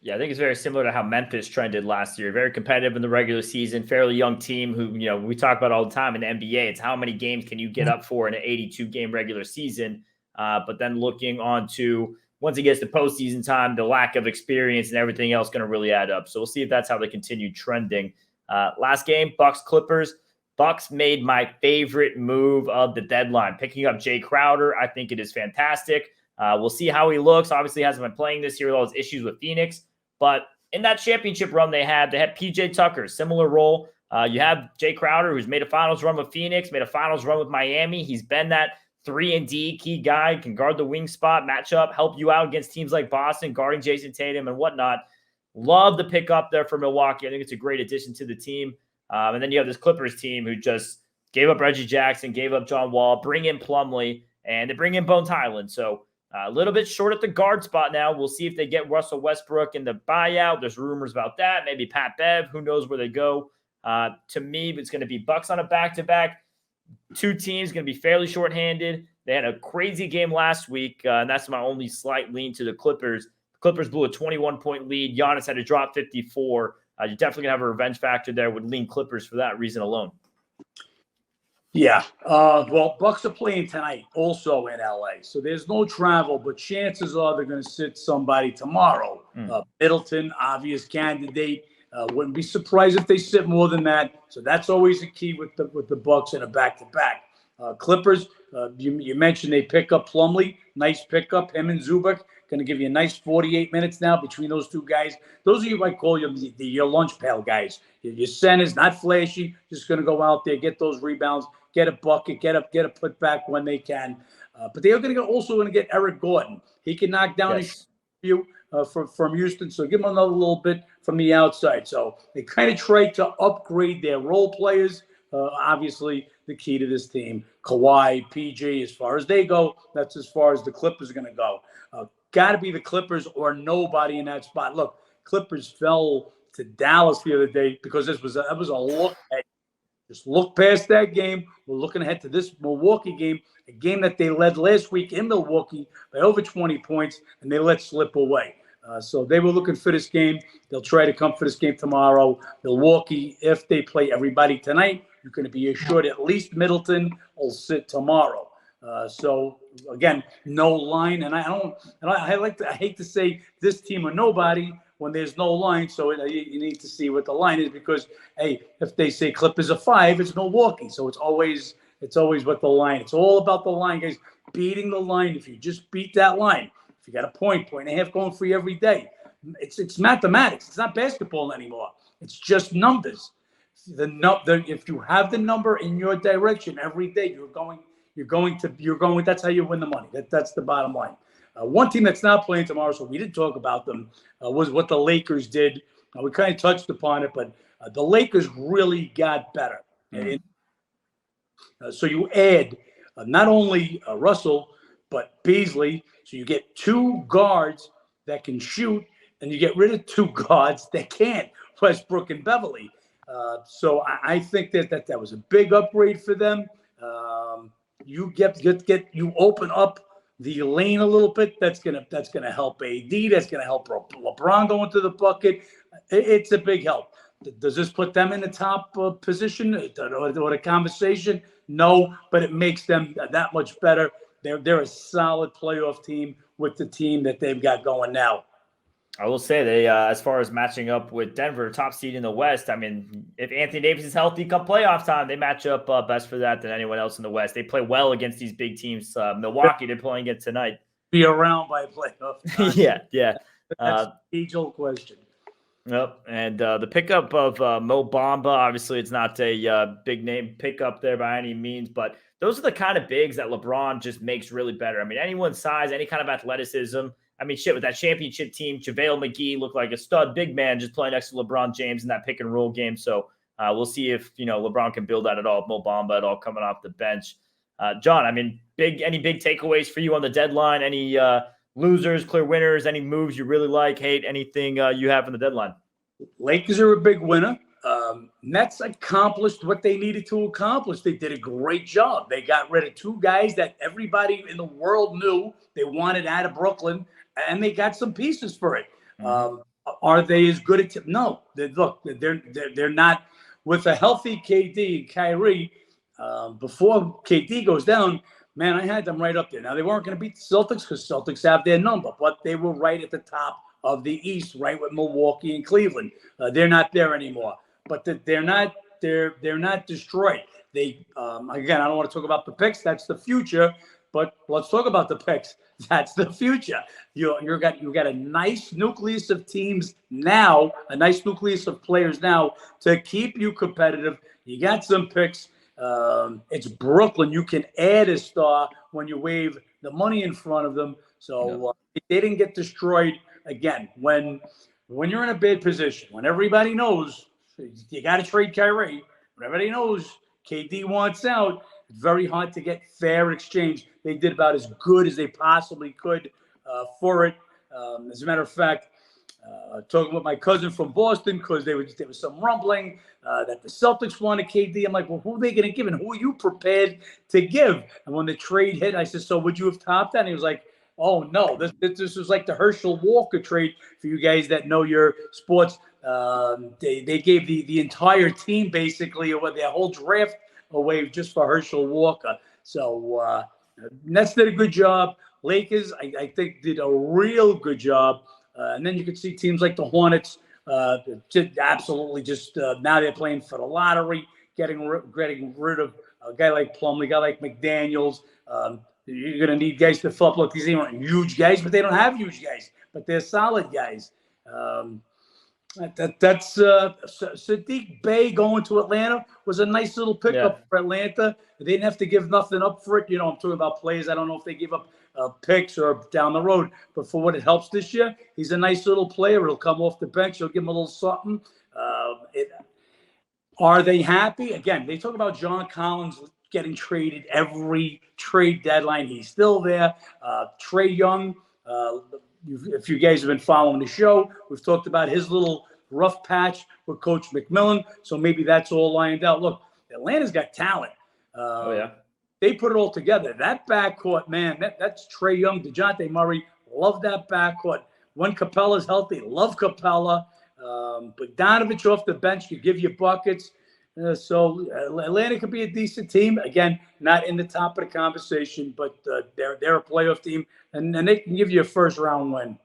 Yeah, I think it's very similar to how Memphis trended last year. Very competitive in the regular season, fairly young team who, we talk about all the time in the NBA. It's how many games can you get up for in an 82-game regular season? But then looking on to, once it gets to postseason time, the lack of experience and everything else going to really add up. So we'll see if that's how they continue trending. Last game, Bucks-Clippers. Bucks made my favorite move of the deadline, picking up Jay Crowder. I think it is fantastic. We'll see how he looks. Obviously, hasn't been playing this year with all his issues with Phoenix. But in that championship run they had PJ Tucker, similar role. You have Jay Crowder, who's made a finals run with Phoenix, made a finals run with Miami. He's been that 3-and-D key guy, can guard the wing spot, match up, help you out against teams like Boston, guarding Jason Tatum and whatnot. Love the pick up there for Milwaukee. I think it's a great addition to the team. And then you have this Clippers team who just gave up Reggie Jackson, gave up John Wall, bring in Plumlee, and they bring in Bones Highland. So a little bit short at the guard spot now. We'll see if they get Russell Westbrook in the buyout. There's rumors about that. Maybe Pat Bev. Who knows where they go? To me, it's going to be Bucks on a back-to-back. Two teams going to be fairly shorthanded. They had a crazy game last week, and that's my only slight lean to the Clippers. The Clippers blew a 21-point lead. Giannis had to drop 54. You're definitely going to have a revenge factor there. Would lean Clippers for that reason alone. Yeah. Well, Bucks are playing tonight also in LA. So there's no travel, but chances are they're going to sit somebody tomorrow. Middleton, obvious candidate. Wouldn't be surprised if they sit more than that. So that's always a key with the Bucks in a back-to-back. Clippers, you mentioned they pick up Plumlee. Nice pickup. Him and Zubac going to give you a nice 48 minutes now between those two guys. Those are you might call your lunch pail guys. Your centers, not flashy, just going to go out there, get those rebounds, get a bucket, get a putback when they can. But they are also going to get Eric Gordon. He can knock down a few from Houston, so give him another little bit from the outside. So they kind of try to upgrade their role players. Obviously, the key to this team, Kawhi, PG, as far as they go, that's as far as the Clippers are going to go. Got to be the Clippers or nobody in that spot. Look, Clippers fell to Dallas the other day because that was a look at. Just look past that game. We're looking ahead to this Milwaukee game, a game that they led last week in Milwaukee by over 20 points, and they let slip away. So they were looking for this game. They'll try to come for this game tomorrow. Milwaukee, if they play everybody tonight, you're going to be assured at least Middleton will sit tomorrow. So again, no line, and I hate to say this team or nobody when there's no line. So you need to see what the line is because, hey, if they say Clippers are 5, it's Milwaukee. So it's always what the line. It's all about the line, guys. Beating the line. If you just beat that line, if you got a point and a half going for you every day, it's mathematics. It's not basketball anymore. It's just numbers. If you have the number in your direction every day, you're going. That's how you win the money. That's the bottom line. One team that's not playing tomorrow, so we didn't talk about them, was what the Lakers did. We kind of touched upon it, but the Lakers really got better. So you add not only Russell, but Beasley. So you get 2 guards that can shoot, and you get rid of 2 guards that can't, Westbrook and Beverly. So I think that was a big upgrade for them. You you open up the lane a little bit. That's gonna help AD. That's gonna help LeBron go into the bucket. It's a big help. Does this put them in the top position or the conversation? No, but it makes them that much better. They're a solid playoff team with the team that they've got going now. I will say they, as far as matching up with Denver, top seed in the West. I mean, if Anthony Davis is healthy come playoff time, they match up best for that than anyone else in the West. They play well against these big teams. Milwaukee, they're playing it tonight. Be around by playoff time. yeah. That's the age-old question. Yep, and the pickup of Mo Bamba, obviously it's not a big name pickup there by any means, but those are the kind of bigs that LeBron just makes really better. I mean, anyone's size, any kind of athleticism. I mean, shit, with that championship team, JaVale McGee looked like a stud big man just playing next to LeBron James in that pick and roll game. So we'll see if, LeBron can build that at all, Mo Bamba at all coming off the bench. John, I mean, any big takeaways for you on the deadline? Any losers, clear winners, any moves you really like, hate, anything you have in the deadline? Lakers are a big winner. Nets accomplished what they needed to accomplish. They did a great job. They got rid of two guys that everybody in the world knew they wanted out of Brooklyn, and they got some pieces for it. Are they as good at no? They're not. With a healthy KD and Kyrie, before KD goes down, man, I had them right up there. Now, they weren't going to beat the Celtics because Celtics have their number, but they were right at the top of the East, right with Milwaukee and Cleveland. They're not there anymore, but they're not destroyed. They again, I don't want to talk about the picks. That's the future, but let's talk about the picks. That's the future. You got a nice nucleus of teams now, a nice nucleus of players now to keep you competitive. You got some picks. It's Brooklyn. You can add a star when you wave the money in front of them. So they didn't get destroyed. Again, when you're in a bad position, when everybody knows you got to trade Kyrie, when everybody knows KD wants out, it's very hard to get fair exchange. They did about as good as they possibly could for it. As a matter of fact, talking with my cousin from Boston, because there was some rumbling that the Celtics wanted KD. I'm like, well, who are they going to give, and who are you prepared to give? And when the trade hit, I said, so would you have topped that? And he was like, oh, no, this was like the Herschel Walker trade for you guys that know your sports. They gave the entire team basically, or their whole draft away just for Herschel Walker. So Nets did a good job. Lakers, I think, did a real good job. And then you could see teams like the Hornets just now they're playing for the lottery, getting rid of a guy like Plumlee, a guy like McDaniels. You're going to need guys to fill up. Look, these aren't huge guys, but they don't have huge guys, but they're solid guys. That's Sadiq Bey going to Atlanta was a nice little pickup for Atlanta. They didn't have to give nothing up for it. I'm talking about players. I don't know if they give up picks or down the road, but for what it helps this year, he's a nice little player. He'll come off the bench. He'll give him a little something. Are they happy? Again, they talk about John Collins getting traded every trade deadline. He's still there. Trae Young, if you guys have been following the show, we've talked about his little rough patch with Coach McMillan. So maybe that's all lined out. Look, Atlanta's got talent. They put it all together. That backcourt, man, that's Trae Young, DeJounte Murray. Love that backcourt. When Capella's healthy, love Capella. Bogdanovich off the bench could give you buckets. So Atlanta could be a decent team. Again, not in the top of the conversation, but they're a playoff team, and they can give you a first-round win.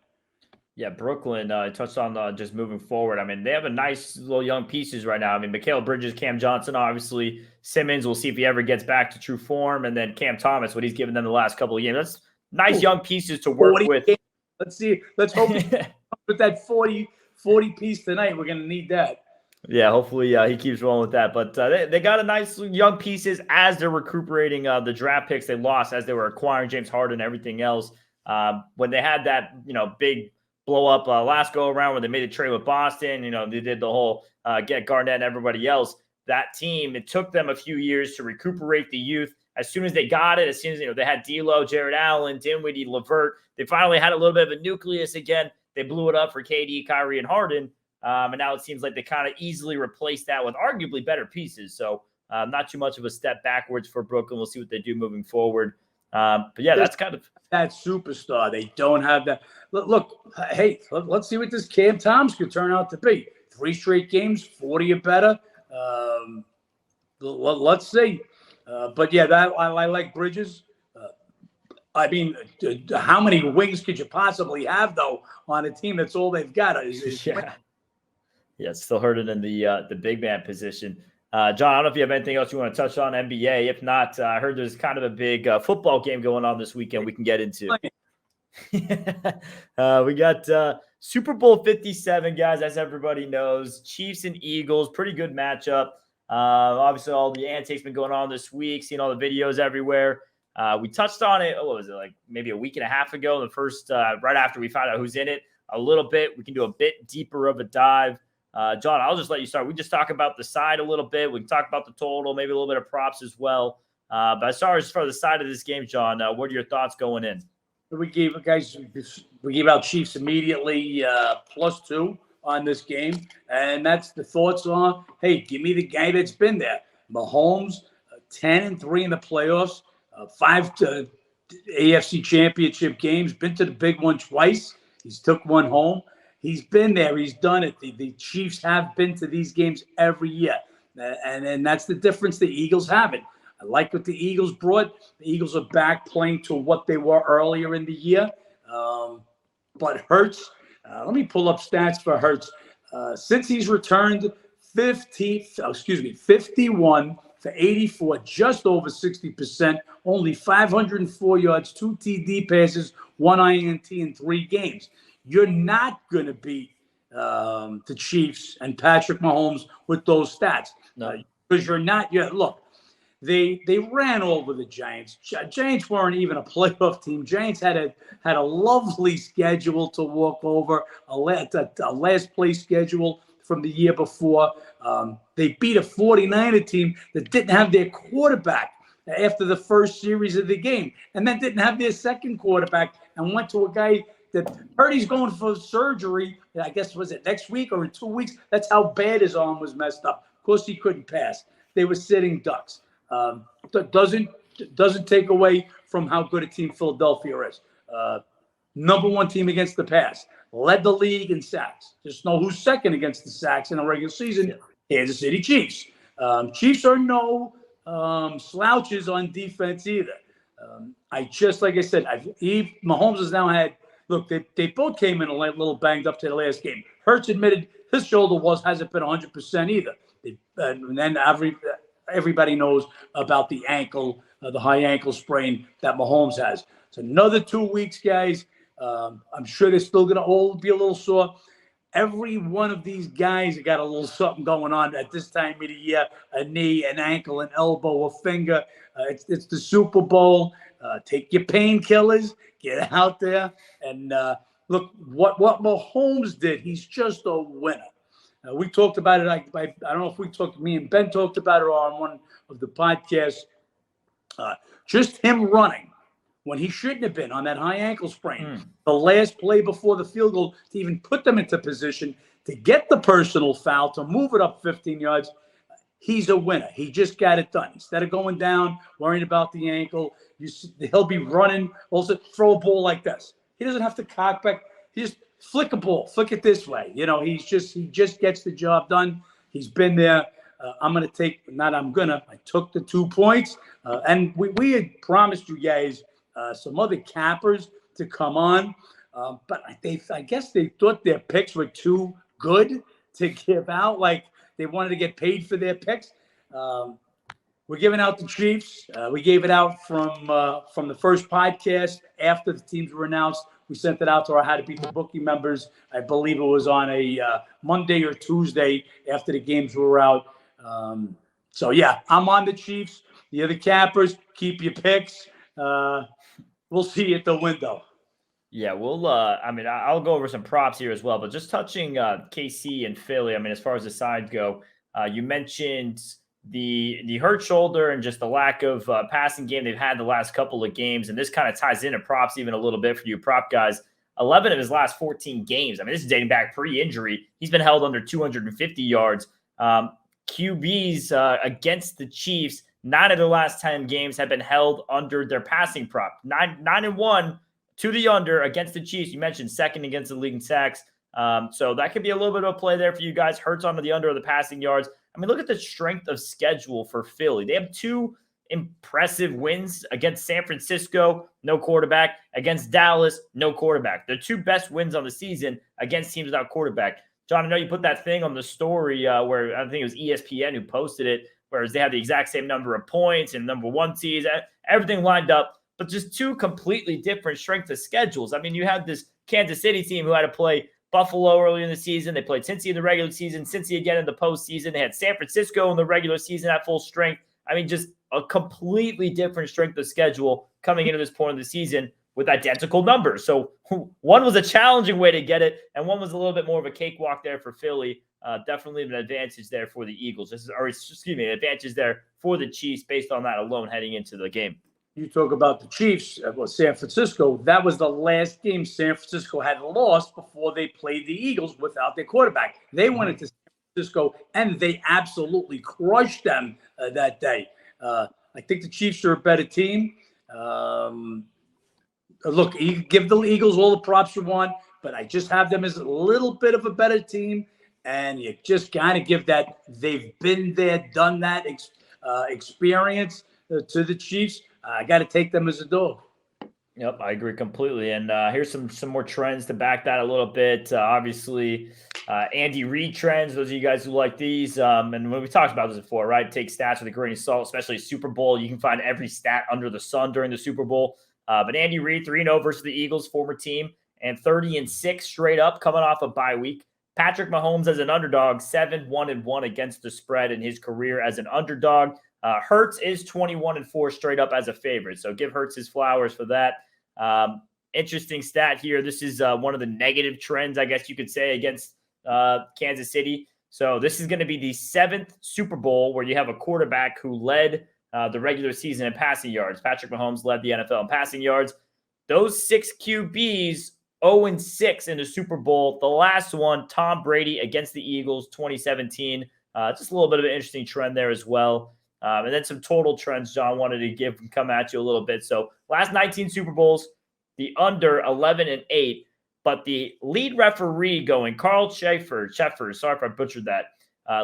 Yeah, Brooklyn touched on just moving forward. I mean, they have a nice little young pieces right now. I mean, Mikal Bridges, Cam Johnson, obviously. Simmons, we'll see if he ever gets back to true form. And then Cam Thomas, what he's given them the last couple of games. That's nice young pieces to work with. Games. Let's see. Let's hope with that 40 piece tonight, we're going to need that. Yeah, hopefully he keeps rolling with that. But they got a nice young pieces as they're recuperating the draft picks they lost as they were acquiring James Harden and everything else. When they had that, big blow up last go around when they made a trade with Boston, they did the whole get Garnett and everybody else. That team, it took them a few years to recuperate the youth. As soon as they got it, as soon as they had D'Lo, Jared Allen, Dinwiddie, LeVert, they finally had a little bit of a nucleus again. They blew it up for KD, Kyrie, and Harden. And now it seems like they kind of easily replaced that with arguably better pieces. So not too much of a step backwards for Brooklyn. We'll see what they do moving forward. But yeah, that's kind of that superstar. They don't have that. Look, hey, let's see what this Cam Thomas could turn out to be. 3 straight games, 40 or better. Let's see. But yeah, that I like Bridges. I mean, how many wings could you possibly have though on a team that's all they've got? Yeah. Yeah, still hurting in the big man position. John, I don't know if you have anything else you want to touch on NBA. If not, I heard there's kind of a big football game going on this weekend we can get into. We got Super Bowl 57, guys, as everybody knows. Chiefs and Eagles, pretty good matchup. Obviously, all the antics been going on this week, seeing all the videos everywhere. We touched on it, what was it, like maybe a week and a half ago, the first, right after we found out who's in it, a little bit. We can do a bit deeper of a dive. John, I'll just let you start. We just talk about the side a little bit. We can talk about the total, maybe a little bit of props as well. But as far as for the side of this game, John, what are your thoughts going in? We gave out Chiefs immediately +2 on this game, and that's the thoughts on. Hey, give me the guy that's been there. Mahomes, 10-3 in the playoffs, 5 to AFC Championship games. Been to the big one twice. He's took one home. He's been there. He's done it. The Chiefs have been to these games every year, and that's the difference. The Eagles haven't. I like what the Eagles brought. The Eagles are back playing to what they were earlier in the year. But Hurts, let me pull up stats for Hurts. Since he's returned 51 for 84, just over 60%, only 504 yards, 2 TD passes, 1 INT in 3 games. You're not going to beat the Chiefs and Patrick Mahomes with those stats. Because you're not. Look, they ran over the Giants. Giants weren't even a playoff team. Giants had a lovely schedule to walk over, a last place schedule from the year before. They beat a 49er team that didn't have their quarterback after the first series of the game, and then didn't have their second quarterback, and went to a guy that heard he's going for surgery. I guess, was it next week or in 2 weeks? That's how bad his arm was messed up. Of course, he couldn't pass. They were sitting ducks. Doesn't take away from how good a team Philadelphia is. Number 1 team against the pass. Led the league in sacks. Just know who's second against the sacks in the regular season. Kansas City Chiefs. Chiefs are no slouches on defense either. Like I said, Mahomes has now had. Look, they both came in a little banged up to the last game. Hurts admitted his shoulder hasn't been 100% either. And then everybody knows about the ankle, the high ankle sprain that Mahomes has. So another 2 weeks, guys. I'm sure they're still going to all be a little sore. Every one of these guys got a little something going on at this time of the year, a knee, an ankle, an elbow, a finger. It's the Super Bowl. Take your painkillers, get out there. And look, what Mahomes did, he's just a winner. We talked about it. I don't know if me and Ben talked about it on one of the podcasts. Just him running when he shouldn't have been on that high ankle sprain. The last play before the field goal to even put them into position to get the personal foul, to move it up 15 yards. He's a winner. He just got it done. Instead of going down, worrying about the ankle, he'll be running. Also, throw a ball like this. He doesn't have to cock back. He just flick a ball, flick it this way. He just gets the job done. He's been there. I took the 2 points. And we had promised you guys some other cappers to come on. But I guess they thought their picks were too good to give out. Like, they wanted to get paid for their picks. We're giving out the Chiefs. We gave it out from the first podcast after the teams were announced. We sent it out to our How to Beat the Bookie members. I believe it was on a Monday or Tuesday after the games were out. So, yeah, I'm on the Chiefs. The other cappers, keep your picks. We'll see you at the window. Yeah, I'll go over some props here as well, but just touching KC and Philly, as far as the side go, you mentioned the hurt shoulder and just the lack of passing game they've had the last couple of games, and this kind of ties into props even a little bit for you prop guys. 11 of his last 14 games, this is dating back pre-injury, he's been held under 250 yards. QBs against the Chiefs, 9 of the last 10 games have been held under their passing prop. 9-1 to the under against the Chiefs. You mentioned second against the league in sacks. So that could be a little bit of a play there for you guys. Hurts onto the under of the passing yards. I mean, look at the strength of schedule for Philly. They have 2 impressive wins against San Francisco, no quarterback. Against Dallas, no quarterback. Their 2 best wins on the season against teams without quarterback. John, I know you put that thing on the story where I think it was ESPN who posted it, whereas they have the exact same number of points and number 1 seeds, everything lined up, but just 2 completely different strength of schedules. I mean, you had this Kansas City team who had to play Buffalo early in the season. They played Cincy in the regular season, Cincy again in the postseason. They had San Francisco in the regular season at full strength. I mean, just a completely different strength of schedule coming into this point of the season with identical numbers. So one was a challenging way to get it, and one was a little bit more of a cakewalk there for Philly. Definitely an advantage there for the Eagles. An advantage there for the Chiefs based on that alone heading into the game. You talk about the Chiefs, San Francisco. That was the last game San Francisco had lost before they played the Eagles without their quarterback. They went into San Francisco, and they absolutely crushed them that day. I think the Chiefs are a better team. Look, you give the Eagles all the props you want, but I just have them as a little bit of a better team, and you just kind of give that they've been there, done that experience to the Chiefs. I got to take them as a dog. Yep, I agree completely. And here's some more trends to back that a little bit. Obviously, Andy Reid trends, those of you guys who like these. And when we talked about this before, right? Take stats with a grain of salt, especially Super Bowl. You can find every stat under the sun during the Super Bowl. But Andy Reid, 3-0 versus the Eagles, former team, and 30-6 straight up coming off a bye week. Patrick Mahomes as an underdog, 7-1-1 against the spread in his career as an underdog. Hurts is 21-4 straight up as a favorite. So give Hurts his flowers for that. Interesting stat here. This is one of the negative trends, I guess you could say, against Kansas City. So this is going to be the 7th Super Bowl where you have a quarterback who led the regular season in passing yards. Patrick Mahomes led the NFL in passing yards. Those 6 QBs, 0-6 in the Super Bowl. The last one, Tom Brady against the Eagles, 2017. Just a little bit of an interesting trend there as well. And then some total trends John wanted to come at you a little bit. So last 19 Super Bowls, the under 11-8, but the lead referee going, Carl Schaefer, sorry if I butchered that,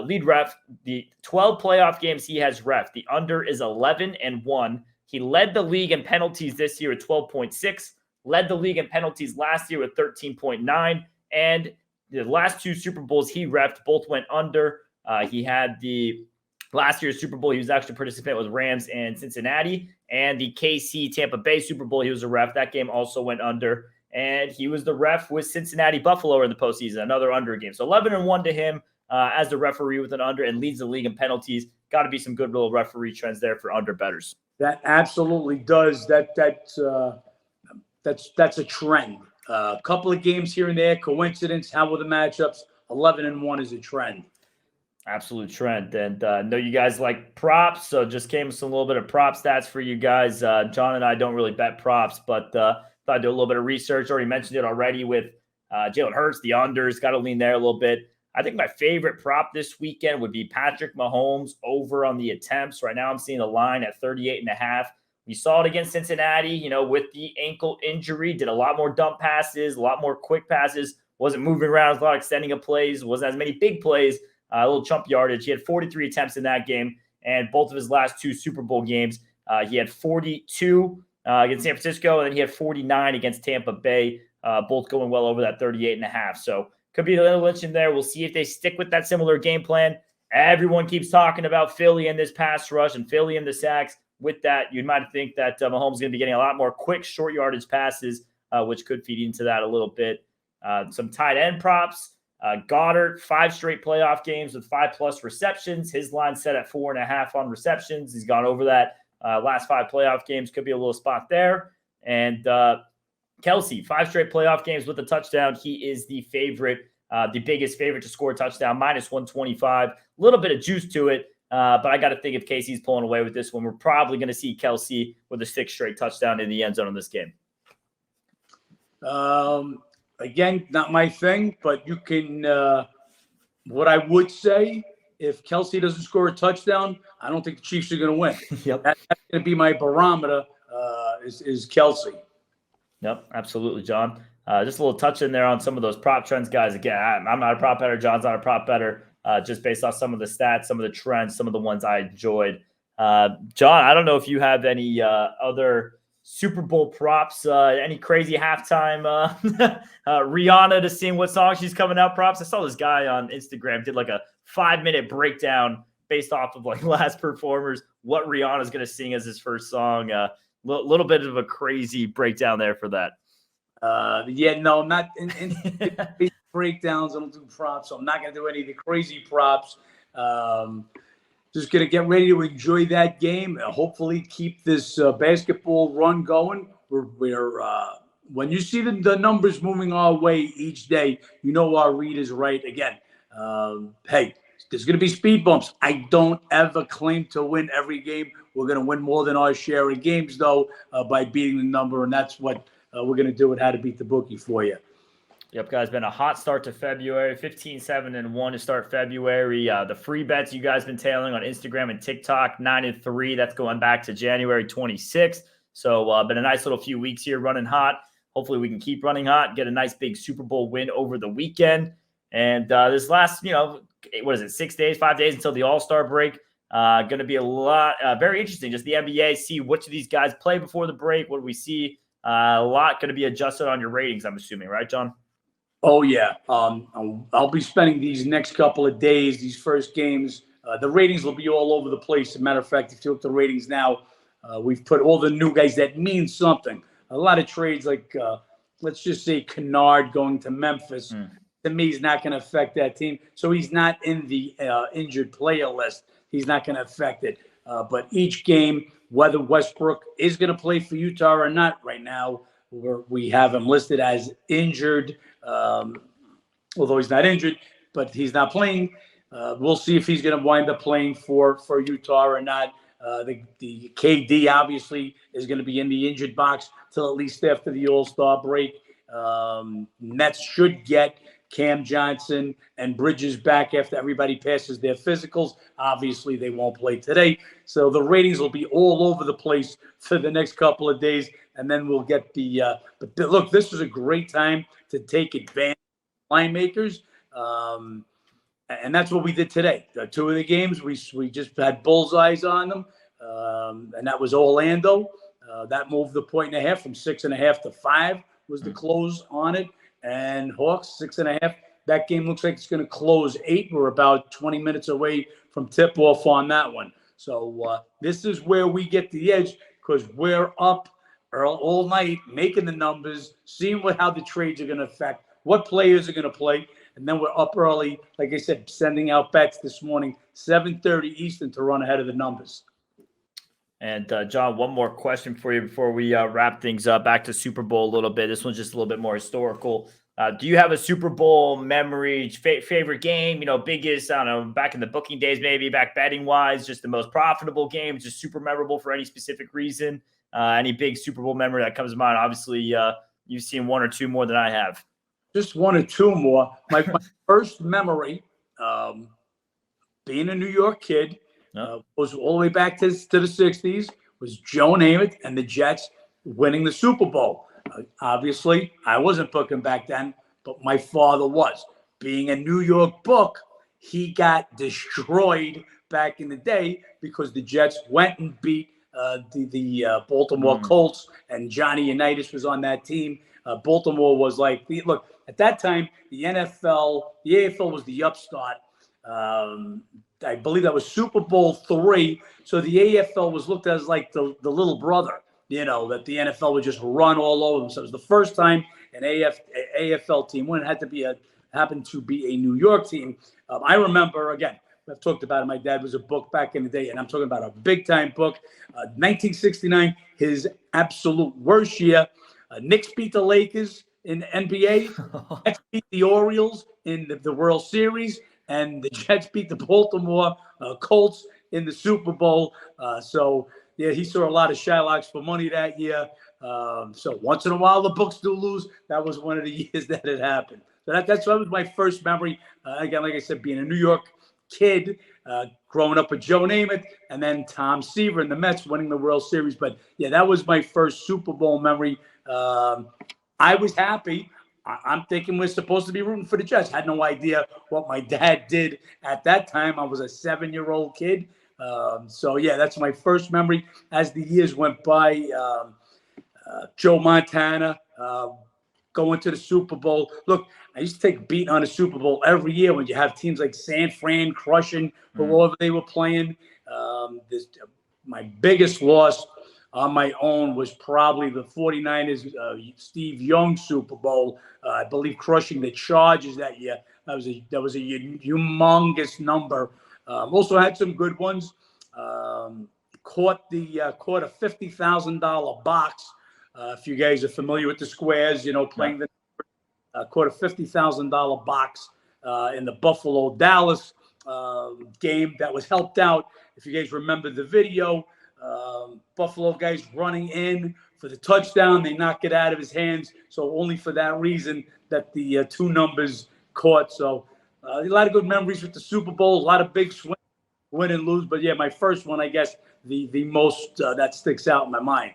lead ref, the 12 playoff games he has ref, the under is 11-1. He led the league in penalties this year at 12.6, led the league in penalties last year with 13.9, and the last 2 Super Bowls he refed both went under. He had the last year's Super Bowl, he was actually a participant with Rams and Cincinnati. And the KC Tampa Bay Super Bowl, he was a ref. That game also went under. And he was the ref with Cincinnati Buffalo in the postseason, another under game. So 11-1 to him as the referee with an under and leads the league in penalties. Got to be some good little referee trends there for under bettors. That absolutely does. That's a trend. A couple of games here and there, coincidence. How were the matchups? 11-1 is a trend. Absolute trend. And I know you guys like props, so just came with some little bit of prop stats for you guys. John and I don't really bet props, but thought I'd do a little bit of research. Already mentioned it already with Jalen Hurts, the unders. Got to lean there a little bit. I think my favorite prop this weekend would be Patrick Mahomes over on the attempts. Right now I'm seeing the line at 38.5. We saw it against Cincinnati, with the ankle injury. Did a lot more dump passes, a lot more quick passes. Wasn't moving around, a lot of extending of plays. Wasn't as many big plays. A little chump yardage. He had 43 attempts in that game, and both of his last 2 Super Bowl games, he had 42 against San Francisco, and then he had 49 against Tampa Bay, both going well over that 38.5. So could be a little lynch in there. We'll see if they stick with that similar game plan. Everyone keeps talking about Philly and this pass rush and Philly and the sacks. With that, you might think that Mahomes is going to be getting a lot more quick, short yardage passes, which could feed into that a little bit. Some tight end props. Goddard, 5 straight playoff games with 5+ receptions. His line set at 4.5 on receptions. He's gone over that last 5 playoff games. Could be a little spot there. And Kelsey, 5 straight playoff games with a touchdown. He is the favorite, the biggest favorite to score a touchdown, -125. A little bit of juice to it, but I got to think if Casey's pulling away with this one, we're probably going to see Kelsey with a 6th straight touchdown in the end zone in this game. Again, not my thing, but you can what I would say, if Kelsey doesn't score a touchdown, I don't think the Chiefs are going to win. Yep. That's going to be my barometer is Kelsey. Yep, absolutely, John. Just a little touch in there on some of those prop trends, guys. Again, I'm not a prop better. John's not a prop better. Just based off some of the stats, some of the trends, some of the ones I enjoyed. John, I don't know if you have any other Super Bowl props, any crazy halftime Rihanna to sing what song she's coming out props. I saw this guy on Instagram did like a 5-minute breakdown based off of like last performers, what Rihanna's going to sing as his first song. Little bit of a crazy breakdown there for that. Yeah, no, I'm not in breakdowns. I don't do props, so I'm not going to do any of the crazy props. Just going to get ready to enjoy that game. Hopefully, keep this basketball run going. When you see the numbers moving our way each day, you know our read is right. Again, hey, there's going to be speed bumps. I don't ever claim to win every game. We're going to win more than our share of games, though, by beating the number, and that's what we're going to do with How to Beat the Bookie for you. Yep, guys, been a hot start to February. 15-7-1 to start February. The free bets you guys been tailing on Instagram and TikTok, 9-3. That's going back to January 26th. So been a nice little few weeks here running hot. Hopefully we can keep running hot, get a nice big Super Bowl win over the weekend. And this last, 6 days, 5 days until the All-Star break. Going to be a lot, very interesting. Just the NBA, see which of these guys play before the break. What do we see? A lot going to be adjusted on your ratings, I'm assuming, right, John? Oh, yeah. I'll be spending these next couple of days, these first games. The ratings will be all over the place. As a matter of fact, if you look at the ratings now, we've put all the new guys that mean something. A lot of trades like, let's just say, Kennard going to Memphis. To me, he's not going to affect that team. So he's not in the injured player list. He's not going to affect it. But each game, whether Westbrook is going to play for Utah or not right now, we have him listed as injured, although he's not injured, but he's not playing. We'll see if he's going to wind up playing for Utah or not. The KD obviously is going to be in the injured box till at least after the All-Star break. Nets should get Cam Johnson and Bridges back after everybody passes their physicals. Obviously, they won't play today. So the ratings will be all over the place for the next couple of days. And then we'll get look, this was a great time to take advantage of line makers. And that's what we did today. Two of the games, we just had bullseyes on them. And that was Orlando. That moved the 1.5 from 6.5 to 5 was the close on it. And Hawks 6.5. That game looks like it's going to close 8. We're about 20 minutes away from tip-off on that one. So this is where we get the edge because we're up all night making the numbers, seeing how the trades are going to affect, what players are going to play. And then we're up early, like I said, sending out bets this morning, 7:30 Eastern to run ahead of the numbers. And John, one more question for you before we wrap things up. Back to Super Bowl a little bit. This one's just a little bit more historical. Do you have a Super Bowl memory, favorite game? Biggest, I don't know, back in the booking days, maybe back betting wise, just the most profitable game, just super memorable for any specific reason. Any big Super Bowl memory that comes to mind? Obviously, you've seen one or two more than I have. Just one or two more. My first memory, being a New York kid, was all the way back to the 60s, was Joe Namath and the Jets winning the Super Bowl. Obviously, I wasn't booking back then, but my father was. Being a New York book, he got destroyed back in the day because the Jets went and beat the Baltimore Colts, and Johnny Unitas was on that team. Baltimore was like, look, at that time, the AFL was the upstart. I believe that was Super Bowl III. So the AFL was looked at as like the little brother, that the NFL would just run all over them. So it was the first time an AFL team won. It happened to be a New York team. I remember, again, I've talked about it. My dad was a book back in the day, and I'm talking about a big-time book. 1969, his absolute worst year. Knicks beat the Lakers in the NBA. Nets beat the Orioles in the World Series. And the Jets beat the Baltimore Colts in the Super Bowl. He saw a lot of Shylocks for money that year. So once in a while, the books do lose. That was one of the years that it happened. So that was my first memory. Again, like I said, being a New York kid, growing up with Joe Namath, and then Tom Seaver and the Mets winning the World Series. But, yeah, that was my first Super Bowl memory. I was happy. I'm thinking we're supposed to be rooting for the Jets. Had no idea what my dad did at that time. I was a 7-year-old kid. So, yeah, that's my first memory. As the years went by, Joe Montana going to the Super Bowl. Look, I used to take beat on the Super Bowl every year when you have teams like San Fran crushing whoever they were playing. My biggest loss on my own was probably the 49ers, Steve Young Super Bowl, I believe crushing the Chargers that year. That was a humongous number. Also had some good ones. Caught a $50,000 box. If you guys are familiar with the squares, playing caught a $50,000 box in the Buffalo-Dallas game that was helped out. If you guys remember the video, Buffalo guys running in for the touchdown. They knock it out of his hands. So only for that reason that the two numbers caught. So a lot of good memories with the Super Bowl, a lot of big swings, win and lose. But, yeah, my first one, I guess, the most that sticks out in my mind.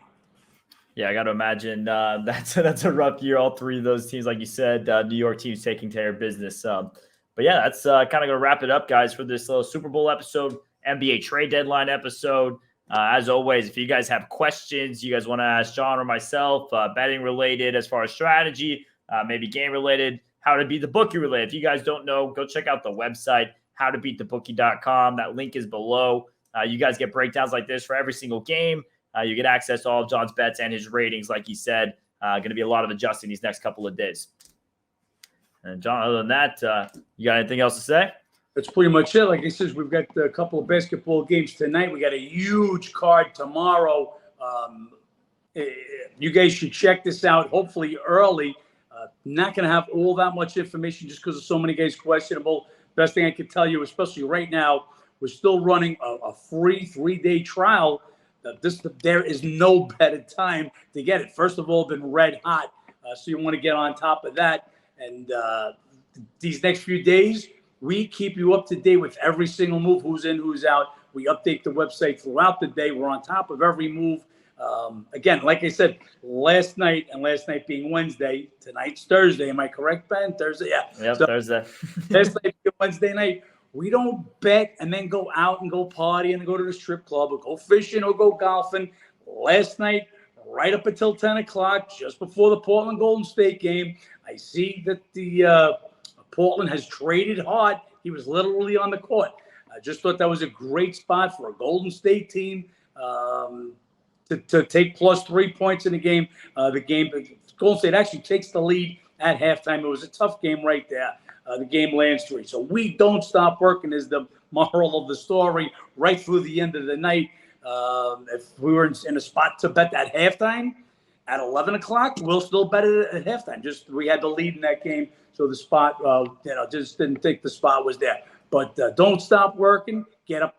Yeah, I got to imagine that's a rough year. All three of those teams, like you said, New York teams taking care of business. But yeah, that's kind of going to wrap it up, guys, for this little Super Bowl episode, NBA trade deadline episode. As always, if you guys have questions, you guys want to ask John or myself, betting related as far as strategy, maybe game related, how to beat the bookie related. If you guys don't know, go check out the website, howtobeatthebookie.com. That link is below. You guys get breakdowns like this for every single game. You get access to all of John's bets and his ratings, like he said. Going to be a lot of adjusting these next couple of days. And John, other than that, you got anything else to say? That's pretty much it. Like I said, we've got a couple of basketball games tonight. We got a huge card tomorrow. You guys should check this out, hopefully early. Not going to have all that much information just because of so many guys questionable. Best thing I can tell you, especially right now, we're still running a free 3-day trial. There is no better time to get it. First of all, been red hot, so you want to get on top of that. And these next few days, we keep you up to date with every single move, who's in, who's out. We update the website throughout the day. We're on top of every move. Again, like I said, last night being Wednesday, tonight's Thursday. Am I correct, Ben? Thursday, yeah. Yep, Thursday. Last night being Wednesday night. We don't bet and then go out and go party and go to the strip club or go fishing or go golfing. Last night, right up until 10 o'clock, just before the Portland Golden State game, I see that the Portland has traded hard. He was literally on the court. I just thought that was a great spot for a Golden State team to take plus 3 points in the game. Golden State actually takes the lead at halftime. It was a tough game right there. The game lands 3. So we don't stop working is the moral of the story right through the end of the night. If we were in a spot to bet at halftime at 11 o'clock, we'll still bet it at halftime. Just we had the lead in that game. So the spot, just didn't think the spot was there. But don't stop working. Get up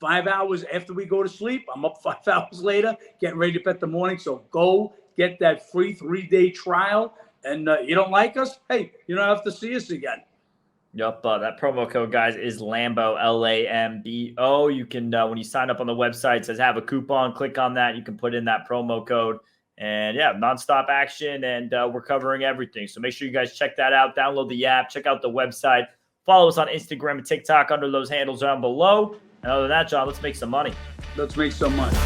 5 hours after we go to sleep. I'm up 5 hours later, getting ready to bet the morning. So go get that free 3-day trial. And you don't like us? Hey, you don't have to see us again. Yep, that promo code, guys, is Lambo, Lambo. You can, when you sign up on the website, it says have a coupon. Click on that. You can put in that promo code. And, yeah, nonstop action, and we're covering everything. So make sure you guys check that out. Download the app. Check out the website. Follow us on Instagram and TikTok under those handles down below. And other than that, John, let's make some money. Let's make some money.